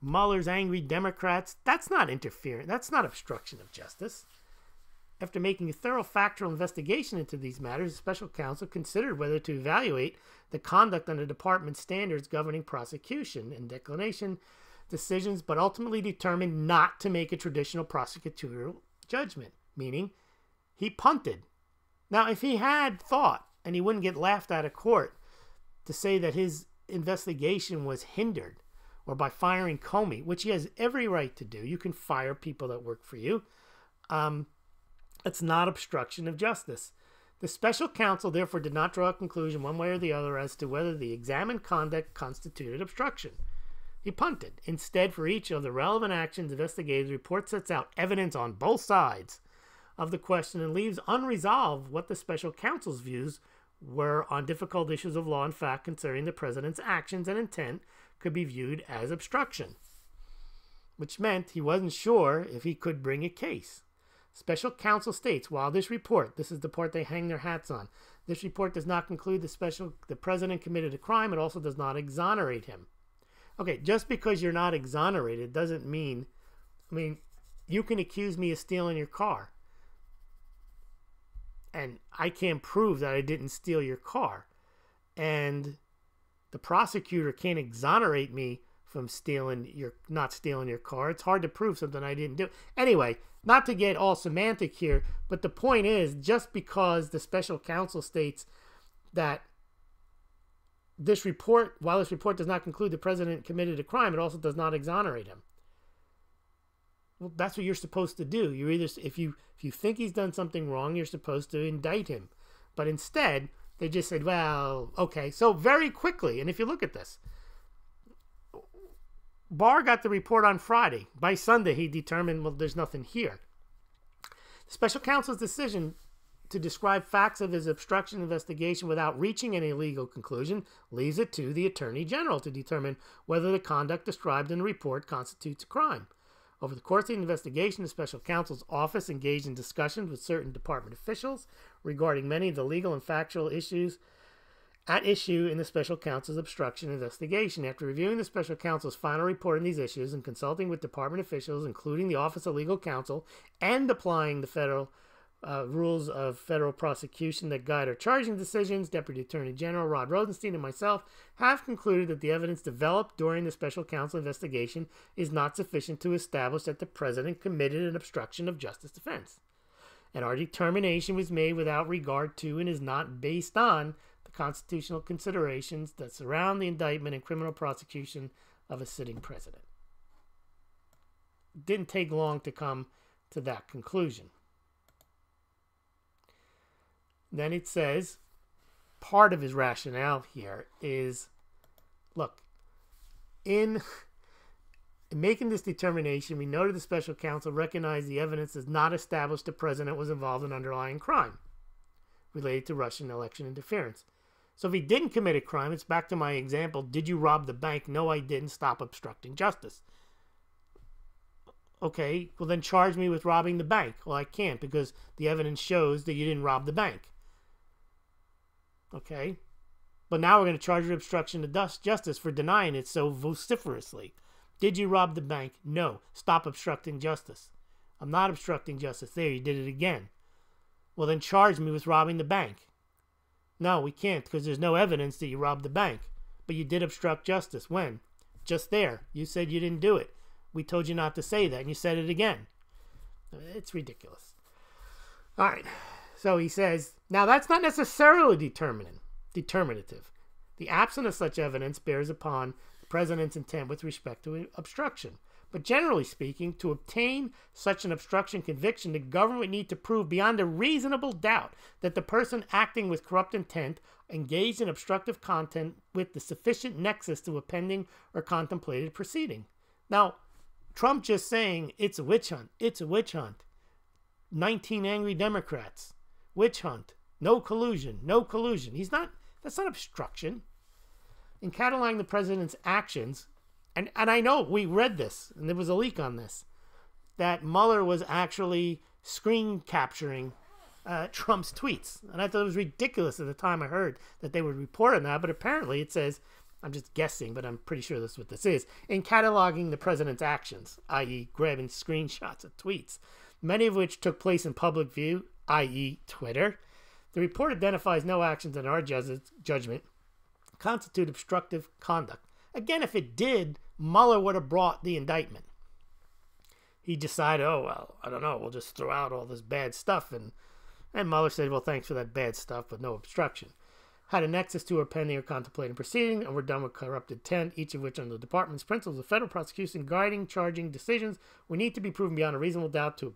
Mueller's angry Democrats, that's not interference. That's not obstruction of justice. After making a thorough factual investigation into these matters, the special counsel considered whether to evaluate the conduct under department standards governing prosecution and declination decisions, but ultimately determined not to make a traditional prosecutorial judgment, meaning he punted. Now, if he had thought, and he wouldn't get laughed out of court, to say that his investigation was hindered, or by firing Comey, which he has every right to do. You can fire people that work for you. It's not obstruction of justice. The special counsel therefore did not draw a conclusion one way or the other as to whether the examined conduct constituted obstruction. He punted. Instead, for each of the relevant actions investigated, the report sets out evidence on both sides of the question and leaves unresolved what the special counsel's views were on difficult issues of law and fact concerning the president's actions and intent could be viewed as obstruction, which meant he wasn't sure if he could bring a case. Special counsel states, while this report, this is the part they hang their hats on, this report does not conclude the president committed a crime, it also does not exonerate him. Okay, just because you're not exonerated doesn't mean, you can accuse me of stealing your car, and I can't prove that I didn't steal your car, and the prosecutor can't exonerate me from not stealing your car. It's hard to prove something I didn't do. Anyway, not to get all semantic here, but the point is, just because the special counsel states that this report, while this report does not conclude the president committed a crime, it also does not exonerate him. Well, that's what you're supposed to do. You're either, if you think he's done something wrong, you're supposed to indict him. But instead, they just said, well, okay. So very quickly, and if you look at this, Barr got the report on Friday. By Sunday, he determined, well, there's nothing here. The special counsel's decision to describe facts of his obstruction investigation without reaching any legal conclusion leaves it to the Attorney General to determine whether the conduct described in the report constitutes a crime. Over the course of the investigation, the special counsel's office engaged in discussions with certain department officials regarding many of the legal and factual issues at issue in the special counsel's obstruction investigation. After reviewing the special counsel's final report on these issues and consulting with department officials, including the Office of Legal Counsel, and applying the federal rules of federal prosecution that guide our charging decisions, Deputy Attorney General Rod Rosenstein and myself have concluded that the evidence developed during the special counsel investigation is not sufficient to establish that the president committed an obstruction of justice offense. And our determination was made without regard to and is not based on the constitutional considerations that surround the indictment and criminal prosecution of a sitting president. It didn't take long to come to that conclusion. Then it says, part of his rationale here is, look, in making this determination, we noted the special counsel recognized the evidence does not establish the president was involved in underlying crime related to Russian election interference. So if he didn't commit a crime, it's back to my example, did you rob the bank? No, I didn't. Stop obstructing justice. Okay, well then charge me with robbing the bank. Well, I can't because the evidence shows that you didn't rob the bank. Okay, but now we're going to charge you with obstruction of justice for denying it so vociferously. Did you rob the bank? No. Stop obstructing justice. I'm not obstructing justice. There, you did it again. Well, then charge me with robbing the bank. No, we can't because there's no evidence that you robbed the bank. But you did obstruct justice. When? Just there. You said you didn't do it. We told you not to say that, and you said it again. It's ridiculous. All right. So he says, now that's not necessarily determinative. The absence of such evidence bears upon the president's intent with respect to obstruction. But generally speaking, to obtain such an obstruction conviction, the government would need to prove beyond a reasonable doubt that the person acting with corrupt intent engaged in obstructive content with the sufficient nexus to a pending or contemplated proceeding. Now, Trump just saying it's a witch hunt. It's a witch hunt. 19 angry Democrats. Witch hunt. No collusion. No collusion. That's not obstruction. In cataloging the president's actions, and I know we read this, and there was a leak on this, that Mueller was actually screen capturing Trump's tweets. And I thought it was ridiculous at the time I heard that they would report on that. But apparently it says, I'm just guessing, but I'm pretty sure this is what this is, in cataloging the president's actions, i.e. grabbing screenshots of tweets, many of which took place in public view, i.e. Twitter. The report identifies no actions in our judgment constitute obstructive conduct. Again, if it did, Mueller would have brought the indictment. He decided, oh, well, I don't know, we'll just throw out all this bad stuff. And Mueller said, well, thanks for that bad stuff, but no obstruction. Had a nexus to or pending or contemplating proceeding, and were done with corrupt intent, each of which under the department's principles of federal prosecution guiding charging decisions would need to be proven beyond a reasonable doubt to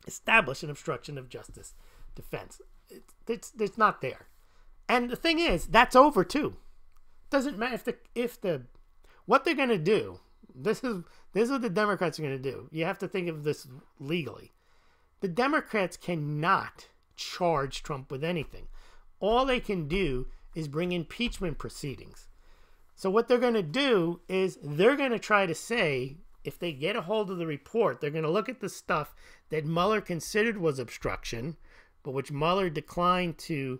establish an obstruction of justice defense. It's not there. And the thing is, that's over too. Doesn't matter if the what they're going to do. This is what the Democrats are going to do. You have to think of this legally. The Democrats cannot charge Trump with anything. All they can do is bring impeachment proceedings. So what they're going to do is they're going to try to say, if they get a hold of the report, they're going to look at the stuff that Mueller considered was obstruction, but which Mueller declined to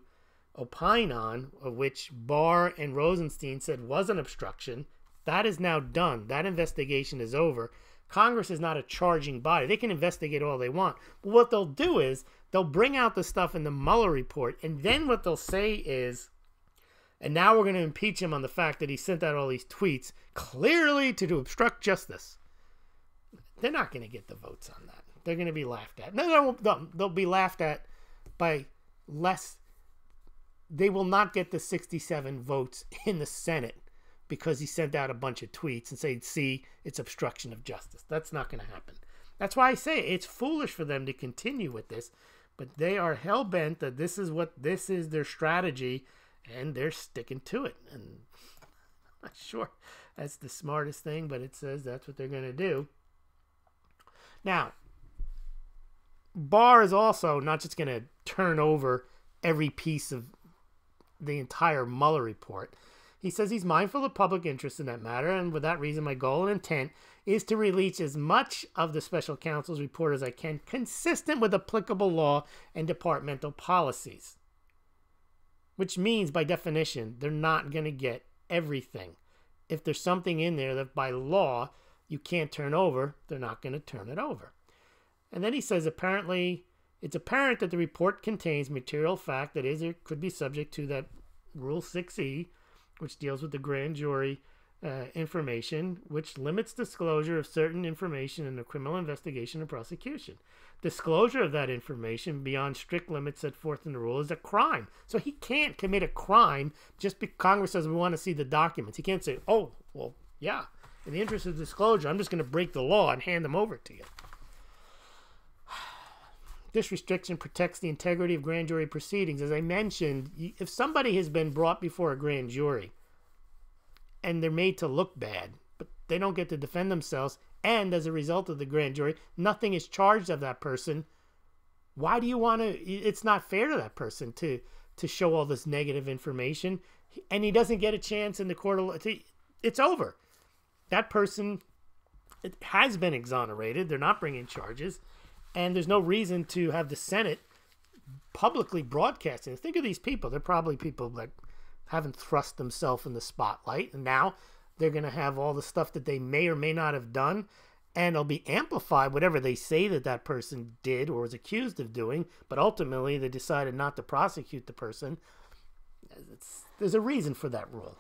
opine on, of which Barr and Rosenstein said was an obstruction. That is now done. That investigation is over. Congress is not a charging body. They can investigate all they want. But what they'll do is they'll bring out the stuff in the Mueller report, and then what they'll say is, and now we're going to impeach him on the fact that he sent out all these tweets clearly to obstruct justice. They're not going to get the votes on that. They're going to be laughed at. No, they'll be laughed at by less. They will not get the 67 votes in the Senate because he sent out a bunch of tweets and said, see, it's obstruction of justice. That's not going to happen. That's why I say it's foolish for them to continue with this, but they are hell-bent that this is their strategy, and they're sticking to it. And I'm not sure that's the smartest thing, but it says that's what they're going to do. Now, Barr is also not just going to turn over every piece of the entire Mueller report. He says he's mindful of public interest in that matter, and for that reason, my goal and intent is to release as much of the special counsel's report as I can, consistent with applicable law and departmental policies. Which means, by definition, they're not going to get everything. If there's something in there that by law you can't turn over, they're not going to turn it over. And then he says, it's apparent that the report contains material fact that is or could be subject to that Rule 6E, which deals with the grand jury information, which limits disclosure of certain information in a criminal investigation and prosecution. Disclosure of that information beyond strict limits set forth in the rule is a crime. So he can't commit a crime just because Congress says we want to see the documents. He can't say, oh, well, yeah, in the interest of disclosure, I'm just going to break the law and hand them over to you. This restriction protects the integrity of grand jury proceedings. As I mentioned, if somebody has been brought before a grand jury and they're made to look bad, but they don't get to defend themselves, and as a result of the grand jury, nothing is charged of that person, why do you want to? It's not fair to that person to show all this negative information, and he doesn't get a chance in the court of law. It's over. That person has been exonerated. They're not bringing charges. And there's no reason to have the Senate publicly broadcasting. Think of these people. They're probably people that haven't thrust themselves in the spotlight. And now they're going to have all the stuff that they may or may not have done. And it'll be amplified, whatever they say that person did or was accused of doing. But ultimately, they decided not to prosecute the person. There's a reason for that rule.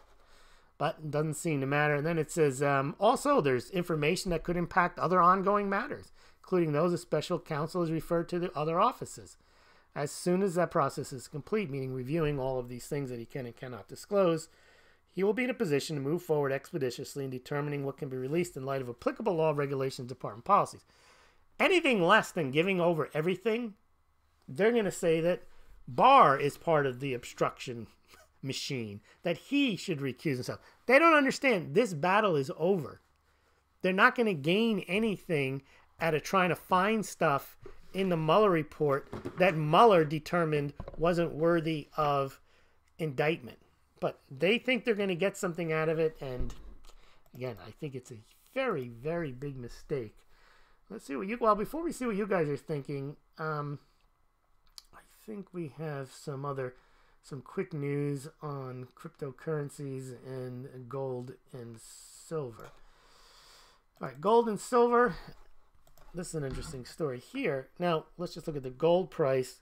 But it doesn't seem to matter. And then it says, also, there's information that could impact other ongoing matters, including those a special counsel is referred to the other offices. As soon as that process is complete, meaning reviewing all of these things that he can and cannot disclose, he will be in a position to move forward expeditiously in determining what can be released in light of applicable law, regulations, department policies. Anything less than giving over everything, they're going to say that Barr is part of the obstruction machine, that he should recuse himself. They don't understand. This battle is over. They're not going to gain anything out of trying to find stuff in the Mueller report that Mueller determined wasn't worthy of indictment. But they think they're going to get something out of it, and again, I think it's a very, very big mistake. Let's see what before we see what you guys are thinking, think we have some quick news on cryptocurrencies and gold and silver. All right, gold and silver. This is an interesting story here. Now, let's just look at the gold price.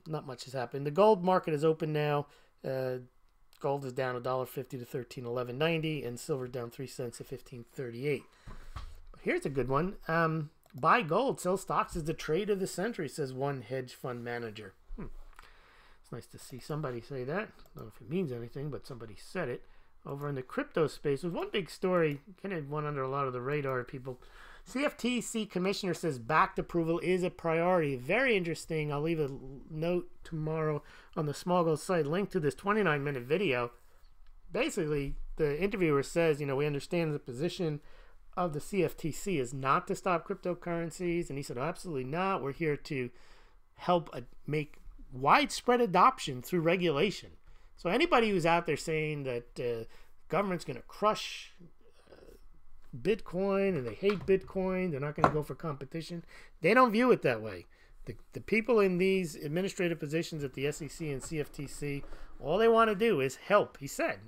Not much has happened. The gold market is open now. Gold is down $1.50 to $13.1190, and silver down 3 cents to $15.38. But here's a good one. Buy gold, sell stocks is the trade of the century, says one hedge fund manager. It's nice to see somebody say that. I don't know if it means anything, but somebody said it. Over in the crypto space, with one big story, kind of went under a lot of the radar of people. CFTC commissioner says backed approval is a priority. Very interesting. I'll leave a note tomorrow on the Smaulgld site, link to this 29-minute video. Basically, the interviewer says, we understand the position of the CFTC is not to stop cryptocurrencies. And he said, absolutely not. We're here to help make widespread adoption through regulation. So anybody who's out there saying that government's going to crush Bitcoin and they hate Bitcoin, they're not going to go for competition, they don't view it that way. The people in these administrative positions at the SEC and CFTC, all they want to do is help, he said,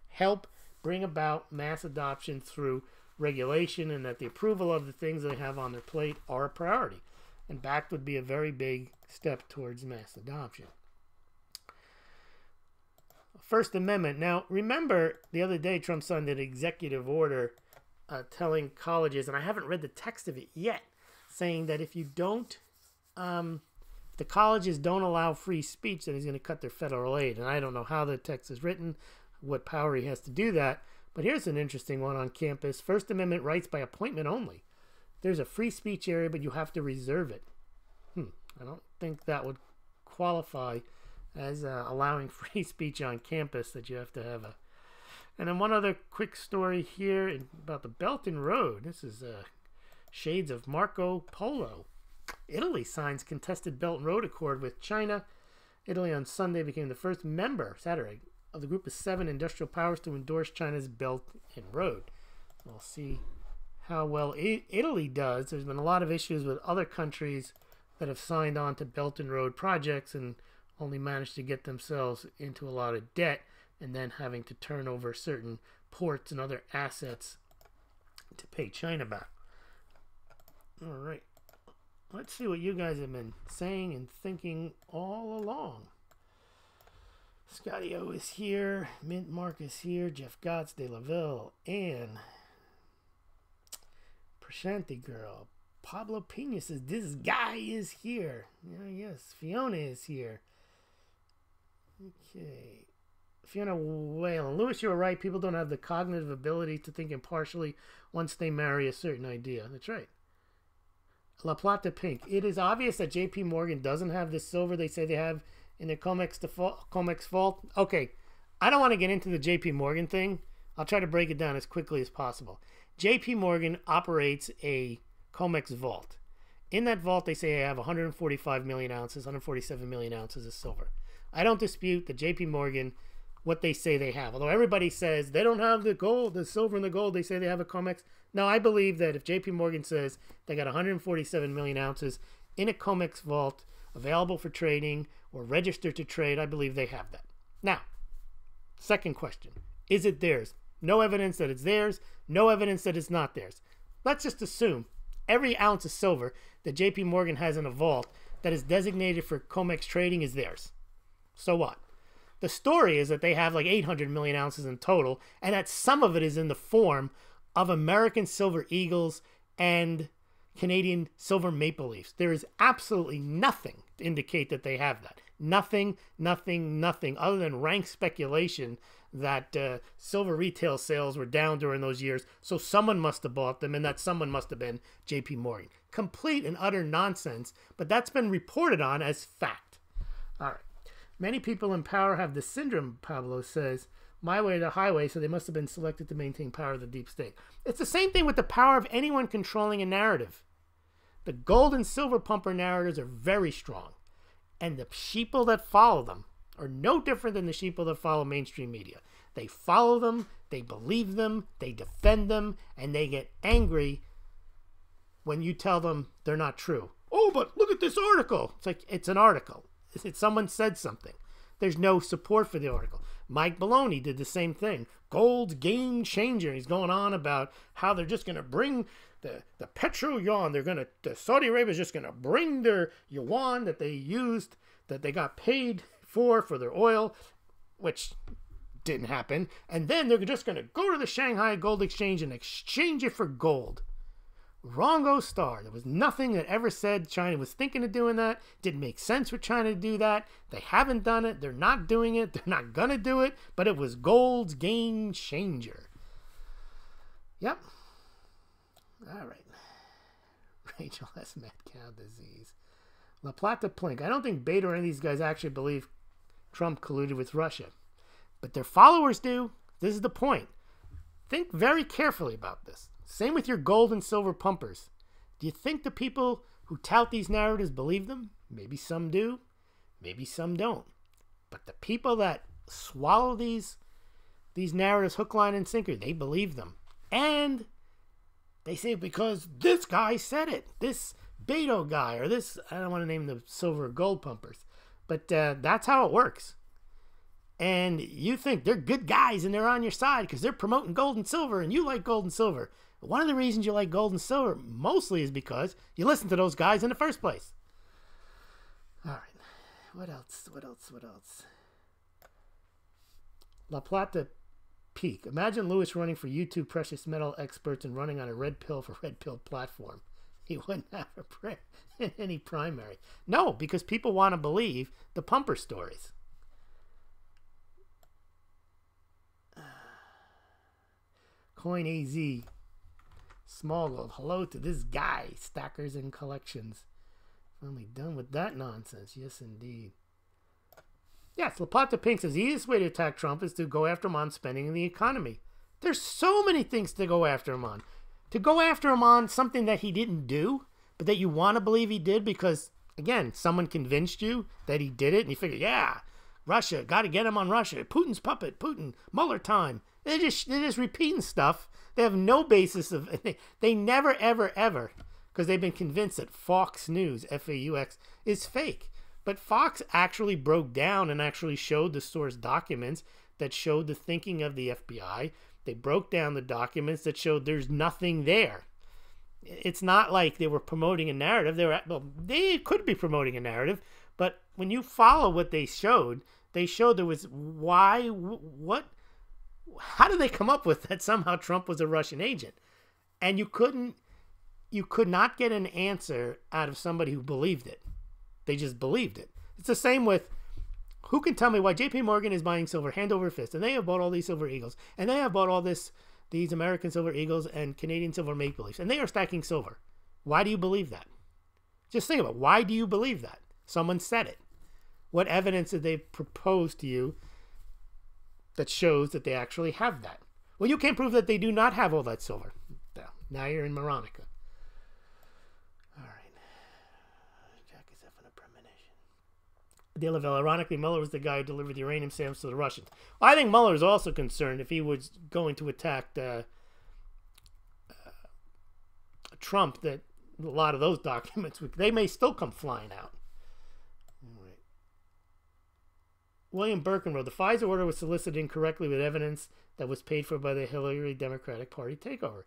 help bring about mass adoption through regulation, and that the approval of the things they have on their plate are a priority. And backed would be a very big step towards mass adoption. First Amendment. Now, remember the other day Trump signed an executive order telling colleges, and I haven't read the text of it yet, saying that if you don't, the colleges don't allow free speech, then he's going to cut their federal aid. And I don't know how the text is written, what power he has to do that. But here's an interesting one on campus. First Amendment rights by appointment only. There's a free speech area, but you have to reserve it. I don't think that would qualify as allowing free speech on campus, that you have to have a... And then one other quick story here about the Belt and Road. This is shades of Marco Polo. Italy signs contested Belt and Road Accord with China. Italy on Sunday became the first member, Saturday, of the group of 7 industrial powers to endorse China's Belt and Road. We'll see how well Italy does. There's been a lot of issues with other countries that have signed on to Belt and Road projects and only managed to get themselves into a lot of debt, and then having to turn over certain ports and other assets to pay China back. All right. Let's see what you guys have been saying and thinking all along. Scotty O is here. Mint Mark is here. Jeff Gotts, De La Ville, Ann. Prashanti Girl. Pablo Pena says, this guy is here. Yes. Fiona is here. Okay. Fiona Whalen. Lewis, you were right. People don't have the cognitive ability to think impartially once they marry a certain idea. That's right. La Plata Pink. It is obvious that JP Morgan doesn't have the silver they say they have in their COMEX vault. Okay, I don't want to get into the JP Morgan thing. I'll try to break it down as quickly as possible. JP Morgan operates a COMEX vault. In that vault, they say they have 145 million ounces, 147 million ounces of silver. I don't dispute that JP Morgan, what they say they have. Although everybody says they don't have the gold, the silver and the gold, they say they have a COMEX. No, I believe that if JP Morgan says they got 147 million ounces in a COMEX vault available for trading or registered to trade, I believe they have that. Now, second question. Is it theirs? No evidence that it's theirs. No evidence that it's not theirs. Let's just assume every ounce of silver that JP Morgan has in a vault that is designated for COMEX trading is theirs. So what? The story is that they have like 800 million ounces in total, and that some of it is in the form of American silver eagles and Canadian silver maple leafs. There is absolutely nothing to indicate that they have that. Nothing, other than rank speculation that silver retail sales were down during those years, so someone must have bought them, and that someone must have been JP Morgan. Complete and utter nonsense, but that's been reported on as fact. All right. Many people in power have the syndrome, Pablo says. My way or the highway, so they must have been selected to maintain power of the deep state. It's the same thing with the power of anyone controlling a narrative. The gold and silver pumper narratives are very strong. And the sheeple that follow them are no different than the sheeple that follow mainstream media. They follow them, they believe them, they defend them, and they get angry when you tell them they're not true. Oh, but look at this article. It's like, it's an article. someone said something. There's no support for the article. Mike Maloney did the same thing. Gold's game changer. He's going on about how they're just going to bring the petro yuan. The Saudi Arabia is just going to bring their yuan that they used, that they got paid for their oil, which didn't happen. And then they're just going to go to the Shanghai Gold Exchange and exchange it for gold. Wrongo star. There was nothing that ever said China was thinking of doing that. Didn't make sense for China to do that. They haven't done it. They're not doing it. They're not going to do it. But it was gold's game changer. Yep. All right. Rachel has mad cow disease. La Plata Plink. I don't think Beta or any of these guys actually believe Trump colluded with Russia. But their followers do. This is the point. Think very carefully about this. Same with your gold and silver pumpers. Do you think the people who tout these narratives believe them? Maybe some do. Maybe some don't. But the people that swallow these narratives hook, line, and sinker, they believe them. And they say because this guy said it. This Beto guy or this, I don't want to name the silver or gold pumpers. But that's how it works. And you think they're good guys and they're on your side because they're promoting gold and silver and you like gold and silver. One of the reasons you like gold and silver mostly is because you listen to those guys in the first place. All right. What else? La Plata Peak. Imagine Lewis running for YouTube precious metal experts and running on a red pill for red pill platform. He wouldn't have any primary. No, because people want to believe the pumper stories. Coin AZ. Smaulgld. Hello to this guy. Stackers and collections. Finally done with that nonsense. Yes, indeed. Yes, La Plata Pink says the easiest way to attack Trump is to go after him on spending in the economy. There's so many things to go after him on. To go after him on something that he didn't do, but that you want to believe he did because, again, someone convinced you that he did it, and you figure, yeah, Russia, got to get him on Russia. Putin's puppet, Putin, Mueller time. They're just repeating stuff. They have no basis of. They never, ever, ever, because they've been convinced that Fox News, FAUX, is fake. But Fox actually broke down and actually showed the source documents that showed the thinking of the FBI. They broke down the documents that showed there's nothing there. It's not like they were promoting a narrative. They could be promoting a narrative, but when you follow what they showed there was how did they come up with that somehow Trump was a Russian agent? And you could not get an answer out of somebody who believed it. They just believed it. It's the same with, who can tell me why JP Morgan is buying silver hand over fist, and they have bought all these silver eagles, and they have bought all these American silver eagles and Canadian silver maple leafs, and they are stacking silver. Why do you believe that? Just think about it. Why do you believe that? Someone said it. What evidence did they propose to you that shows that they actually have that? Well, you can't prove that they do not have all that silver. Now you're in Moronica. All right. Jack is having a premonition. Delavelle, ironically, Mueller was the guy who delivered the uranium samples to the Russians. Well, I think Mueller is also concerned if he was going to attack Trump, that a lot of those documents, they may still come flying out. All right. William Birkin wrote, the FISA order was solicited incorrectly with evidence that was paid for by the Hillary Democratic Party takeover.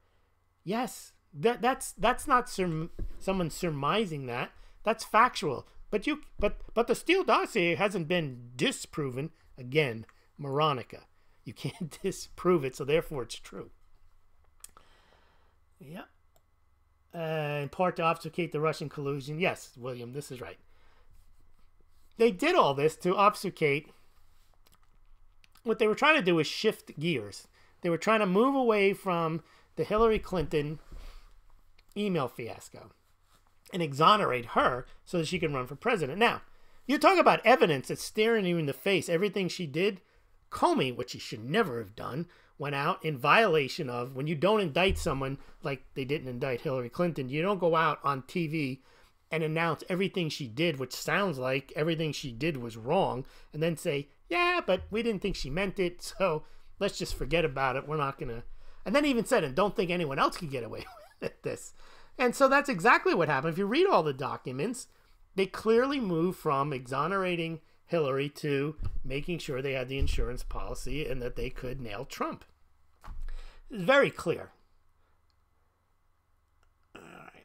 Yes, that's not someone surmising that. That's factual. But the Steele dossier hasn't been disproven. Again, Moronica. You can't disprove it, so therefore it's true. Yeah. In part to obfuscate the Russian collusion. Yes, William, this is right. They did all this to obfuscate. What they were trying to do is shift gears. They were trying to move away from the Hillary Clinton email fiasco and exonerate her so that she can run for president. Now, you talk about evidence that's staring you in the face. Everything she did, Comey, which he should never have done, went out in violation of, when you don't indict someone like they didn't indict Hillary Clinton, you don't go out on TV and announce everything she did, which sounds like everything she did was wrong, and then say, yeah, but we didn't think she meant it, so let's just forget about it. We're not going to. And then even said, and don't think anyone else could get away with this. And so that's exactly what happened. If you read all the documents, They clearly moved from exonerating Hillary to making sure they had the insurance policy and that they could nail Trump. It's very clear. All right.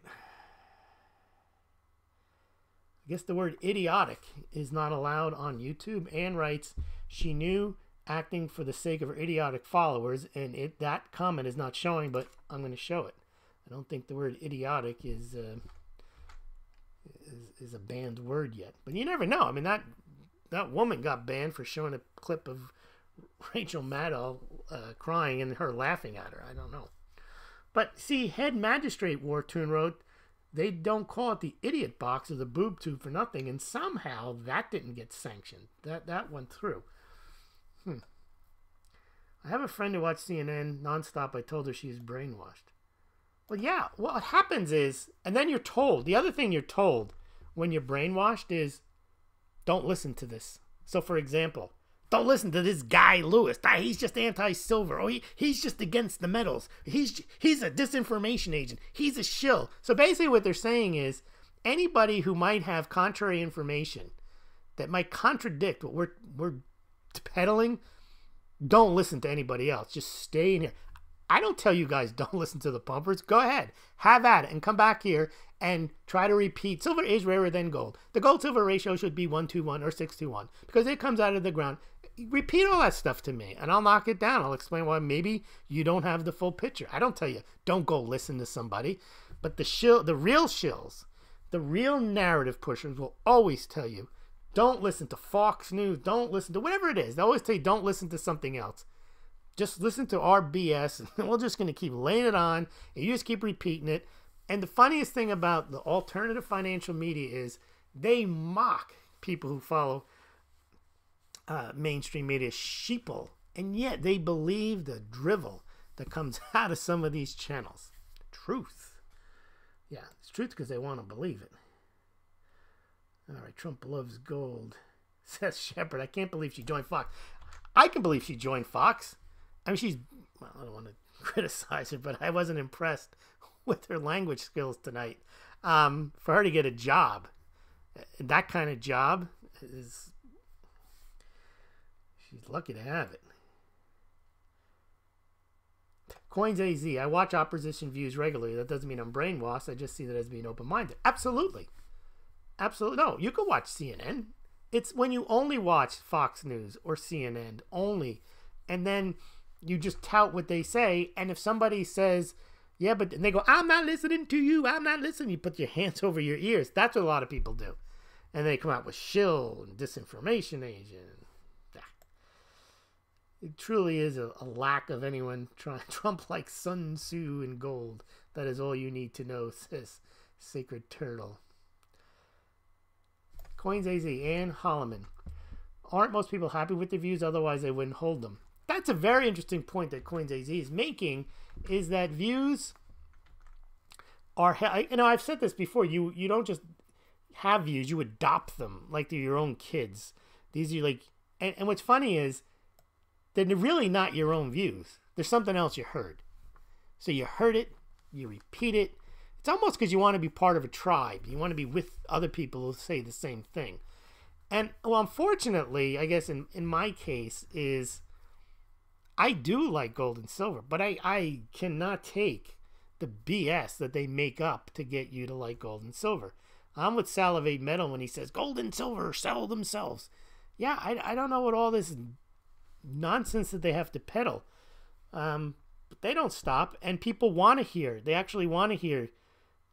I guess the word idiotic is not allowed on YouTube. Anne writes, she knew acting for the sake of her idiotic followers, and that comment is not showing, but I'm going to show it. I don't think the word idiotic is a banned word yet, but you never know. I mean, that woman got banned for showing a clip of Rachel Maddow crying and her laughing at her. I don't know. But see, head magistrate Wartoon wrote, they don't call it the idiot box or the boob tube for nothing, and somehow that didn't get sanctioned. That went through. I have a friend who watched CNN nonstop. I told her she's brainwashed. Well, yeah, what happens is, and then you're told, the other thing you're told when you're brainwashed is, don't listen to this. So, for example, don't listen to this guy, Lewis. He's just anti-silver. Oh, he's just against the metals. He's a disinformation agent. He's a shill. So basically what they're saying is, anybody who might have contrary information that might contradict what we're peddling, don't listen to anybody else. Just stay in here. I don't tell you guys don't listen to the pumpers. Go ahead. Have at it and come back here and try to repeat. Silver is rarer than gold. The gold-silver ratio should be 1:1 or 6:1 because it comes out of the ground. Repeat all that stuff to me and I'll knock it down. I'll explain why maybe you don't have the full picture. I don't tell you, don't go listen to somebody. But the real shills, the real narrative pushers will always tell you, don't listen to Fox News. Don't listen to whatever it is. They always tell you, don't listen to something else. Just listen to our BS, and we're just going to keep laying it on, and you just keep repeating it. And the funniest thing about the alternative financial media is they mock people who follow mainstream media, sheeple, and yet they believe the drivel that comes out of some of these channels. Truth. Yeah, it's truth because they want to believe it. All right, Trump loves gold, says Shepard. I can't believe she joined Fox. I can believe she joined Fox. I mean, well, I don't want to criticize her, but I wasn't impressed with her language skills tonight. For her to get a job, that kind of job, she's lucky to have it. Coins AZ, I watch opposition views regularly. That doesn't mean I'm brainwashed. I just see that as being open-minded. Absolutely. Absolutely. No, you can watch CNN. It's when you only watch Fox News or CNN only, and then you just tout what they say. And if somebody says, yeah, but and they go, I'm not listening to you. I'm not listening. You put your hands over your ears. That's what a lot of people do. And they come out with shill and disinformation agent. It truly is a lack of anyone trying. Trump like Sun Tzu and gold. That is all you need to know, says Sacred Turtle. Coins AZ, Ann Holloman. Aren't most people happy with their views? Otherwise, they wouldn't hold them. That's a very interesting point that Coins AZ is making, is that views are, you know, I've said this before, you don't just have views, you adopt them like they're your own kids. These are like, and what's funny is, they're really not your own views. There's something else you heard. So you heard it, you repeat it. It's almost because you want to be part of a tribe. You want to be with other people who say the same thing. And, well, unfortunately, I guess in my case is I do like gold and silver, but I cannot take the BS that they make up to get you to like gold and silver. I'm with Salivate Metal when he says gold and silver sell themselves. Yeah, I don't know what all this nonsense that they have to peddle. But they don't stop, and people want to hear. They actually want to hear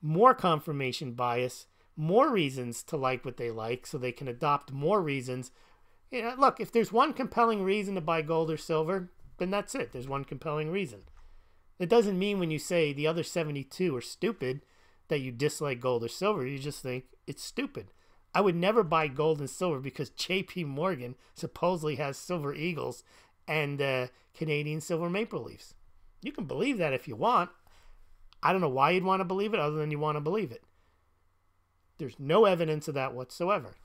more confirmation bias, more reasons to like what they like, so they can adopt more reasons. You know, look, if there's one compelling reason to buy gold or silver, then that's it. There's one compelling reason. It doesn't mean when you say the other 72 are stupid that you dislike gold or silver. You just think it's stupid. I would never buy gold and silver because J.P. Morgan supposedly has silver eagles and Canadian silver maple leafs. You can believe that if you want. I don't know why you'd want to believe it other than you want to believe it. There's no evidence of that whatsoever.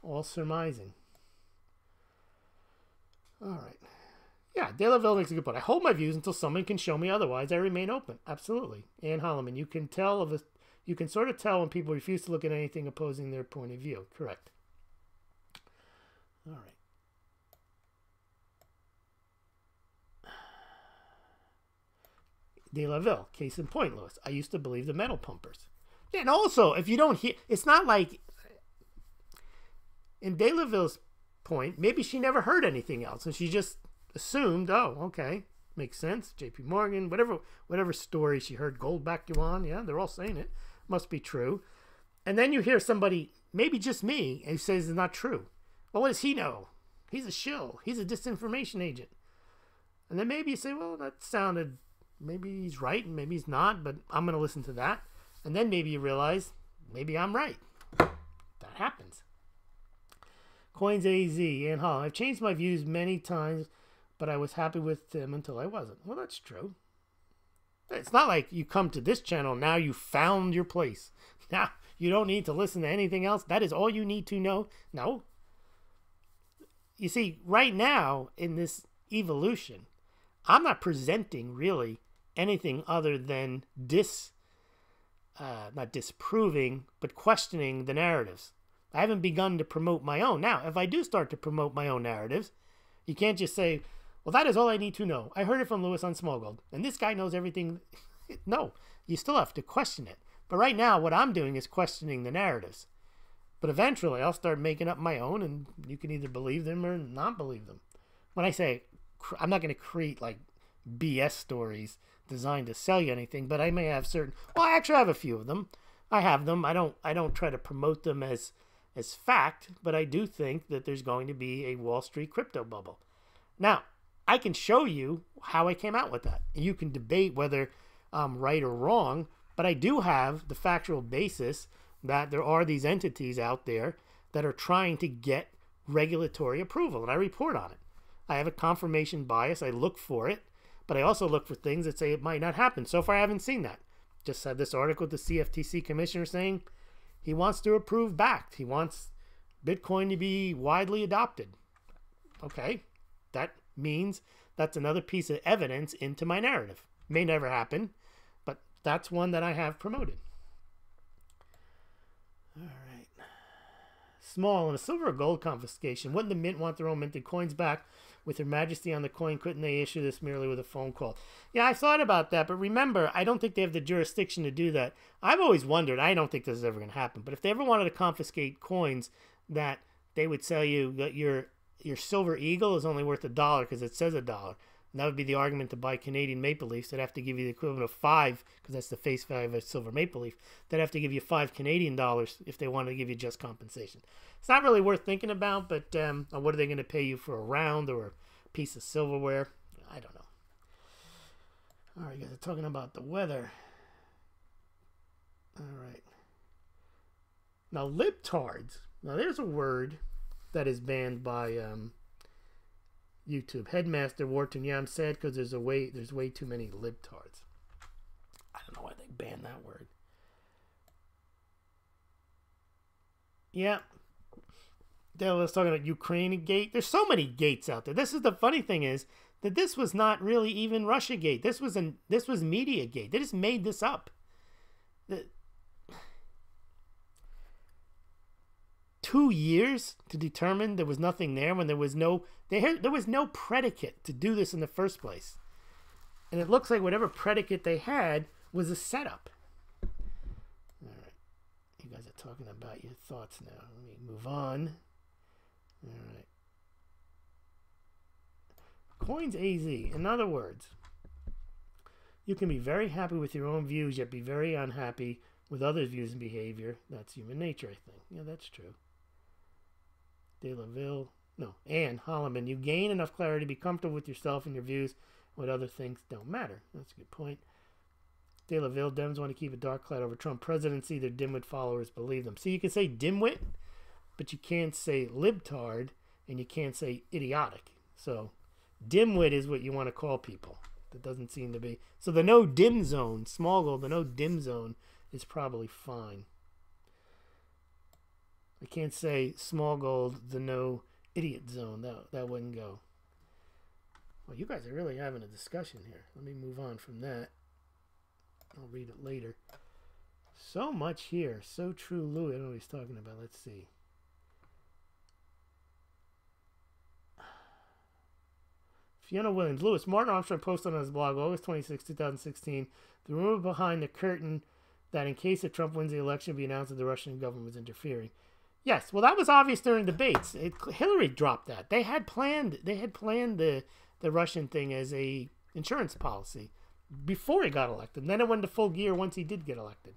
All surmising. All right. Yeah, De La Ville makes a good point. I hold my views until someone can show me otherwise. I remain open. Absolutely. Ann Holloman, you can tell You can sort of tell when people refuse to look at anything opposing their point of view. Correct. All right. De La Ville, case in point, Lewis. I used to believe the metal pumpers. Yeah, and also, if you don't hear, it's not like, in De La Ville's point, maybe she never heard anything else, and she just assumed, oh, okay, makes sense. J.P. Morgan, whatever story she heard, Goldback Yuan, yeah, they're all saying it. Must be true. And then you hear somebody, maybe just me, who says it's not true. Well, what does he know? He's a shill. He's a disinformation agent. And then maybe you say, well, that sounded, maybe he's right and maybe he's not, but I'm going to listen to that. And then maybe you realize, maybe I'm right. That happens. Coins AZ, Ann Hall. I've changed my views many times, but I was happy with them until I wasn't. Well, that's true. It's not like you come to this channel, now you found your place. Now, you don't need to listen to anything else. That is all you need to know. No. You see, right now, in this evolution, I'm not presenting really anything other than not disproving, but questioning the narratives. I haven't begun to promote my own. Now, if I do start to promote my own narratives, you can't just say, well, that is all I need to know. I heard it from Lewis on Smaulgld, and this guy knows everything. No, you still have to question it. But right now, what I'm doing is questioning the narratives. But eventually, I'll start making up my own, and you can either believe them or not believe them. When I say, I'm not going to create like BS stories designed to sell you anything, but I may have certain. Well, I actually have a few of them. I have them. I don't try to promote them as fact, but I do think that there's going to be a Wall Street crypto bubble. Now, I can show you how I came out with that. You can debate whether I'm right or wrong, but I do have the factual basis that there are these entities out there that are trying to get regulatory approval, and I report on it. I have a confirmation bias. I look for it, but I also look for things that say it might not happen. So far, I haven't seen that. Just had this article with the CFTC commissioner saying he wants to approve backed. He wants Bitcoin to be widely adopted. Okay, that means that's another piece of evidence into my narrative. May never happen, but that's one that I have promoted. All right. Small, in a silver or gold confiscation, wouldn't the mint want their own minted coins back with Her Majesty on the coin? Couldn't they issue this merely with a phone call? Yeah, I thought about that, but remember, I don't think they have the jurisdiction to do that. I've always wondered, I don't think this is ever going to happen, but if they ever wanted to confiscate coins, that they would tell you that your silver eagle is only worth $1 because it says $1. And that would be the argument to buy Canadian maple leafs. They'd have to give you the equivalent of 5, because that's the face value of a silver maple leaf. They'd have to give you 5 Canadian dollars if they wanted to give you just compensation. It's not really worth thinking about, but what are they going to pay you for a round or a piece of silverware? I don't know. All right, you guys are talking about the weather. All right. Now, libtards. Now, there's a word that is banned by YouTube. Headmaster Wharton Yam said because there's way too many libtards. I don't know why they banned that word. Yeah. Dale was talking about Ukraine gate. There's so many gates out there. This is the funny thing is that this was not really even Russia gate. This was media gate. They just made this up. 2 years to determine there was nothing there when there was no predicate to do this in the first place. And it looks like whatever predicate they had was a setup. All right. You guys are talking about your thoughts now. Let me move on. All right. Coins AZ. In other words, you can be very happy with your own views, yet be very unhappy with others' views and behavior. That's human nature, I think. Yeah, that's true. De La Ville. No, Anne Holloman. You gain enough clarity to be comfortable with yourself and your views. What other things don't matter. That's a good point. De La Ville. Dems want to keep a dark cloud over Trump presidency. Their dimwit followers believe them. So you can say dimwit, but you can't say libtard, and you can't say idiotic. So dimwit is what you want to call people. That doesn't seem to be. So the no dim zone, Smaulgld, the no dim zone is probably fine. I can't say Smaulgld, the no idiot zone. That wouldn't go. Well, you guys are really having a discussion here. Let me move on from that. I'll read it later. So much here. So true, Louis. I don't know what he's talking about. Let's see. Fiona Williams. Lewis, Martin Armstrong posted on his blog August 26, 2016, the rumor behind the curtain that in case if Trump wins the election, it would be announced that the Russian government was interfering. Yes, well, that was obvious during debates. Hillary dropped that. They had planned the Russian thing as a insurance policy before he got elected. And then it went to full gear once he did get elected.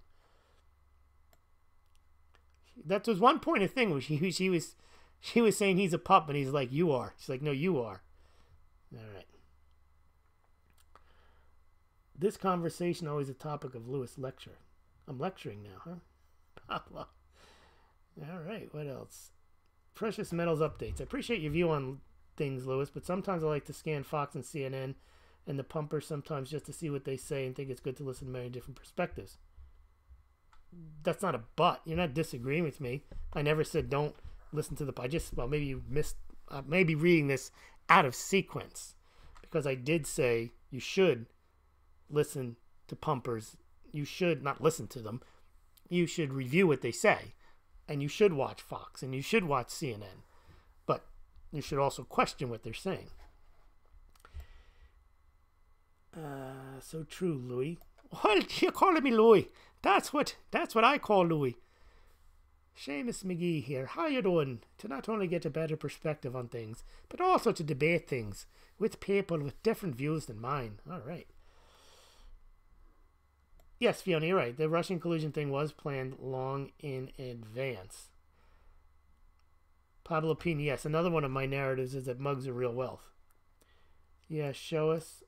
That was one point of thing where she was saying he's a pup, and he's like, you are. She's like, no, you are. All right. This conversation always a topic of Lewis lecture. I'm lecturing now, huh? All right, what else? Precious metals updates. I appreciate your view on things, Lewis, but sometimes I like to scan Fox and CNN and the pumpers sometimes just to see what they say and think it's good to listen to many different perspectives. That's not a but. You're not disagreeing with me. I never said don't listen to the... well, maybe you missed... maybe reading this out of sequence, because I did say you should listen to pumpers. You should not listen to them. You should review what they say, and you should watch Fox, and you should watch CNN, but you should also question what they're saying. So true, Louis. What you calling me, Louis? That's what I call Louis. Seamus McGee here. How you doing? To not only get a better perspective on things, but also to debate things with people with different views than mine. All right. Yes, Fiona, you're right. The Russian collusion thing was planned long in advance. Pablo Pina, yes. Another one of my narratives is that mugs are real wealth. Yeah, show us.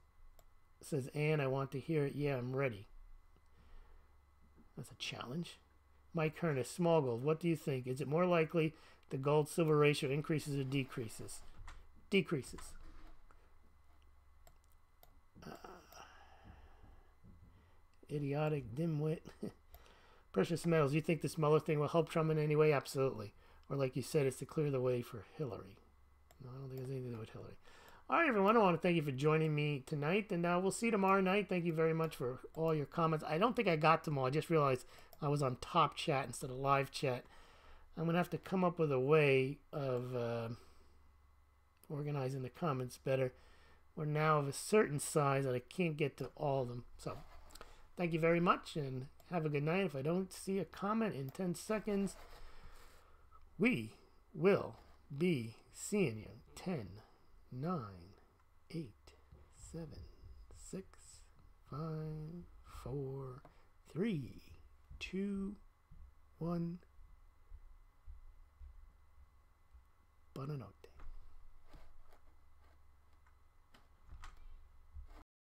Says Anne, I want to hear it. Yeah, I'm ready. That's a challenge. Mike Hernus, Smaulgld, what do you think? Is it more likely the gold-silver ratio increases or decreases? Decreases. Idiotic dimwit. Precious metals, you think this Mueller thing will help Trump in any way? Absolutely. Or like you said, it's to clear the way for Hillary. No, I don't think it has anything to do with Hillary. All right, everyone, I want to thank you for joining me tonight, and we'll see you tomorrow night. Thank you very much for all your comments. I don't think I got them all. I just realized I was on top chat instead of live chat. I'm going to have to come up with a way of organizing the comments better. We're now of a certain size that I can't get to all of them. So thank you very much, and have a good night. If I don't see a comment in 10 seconds, we will be seeing you. 10, 9, 8, 7, 6, 5, 4, 3, 2, 1. Buenas noches.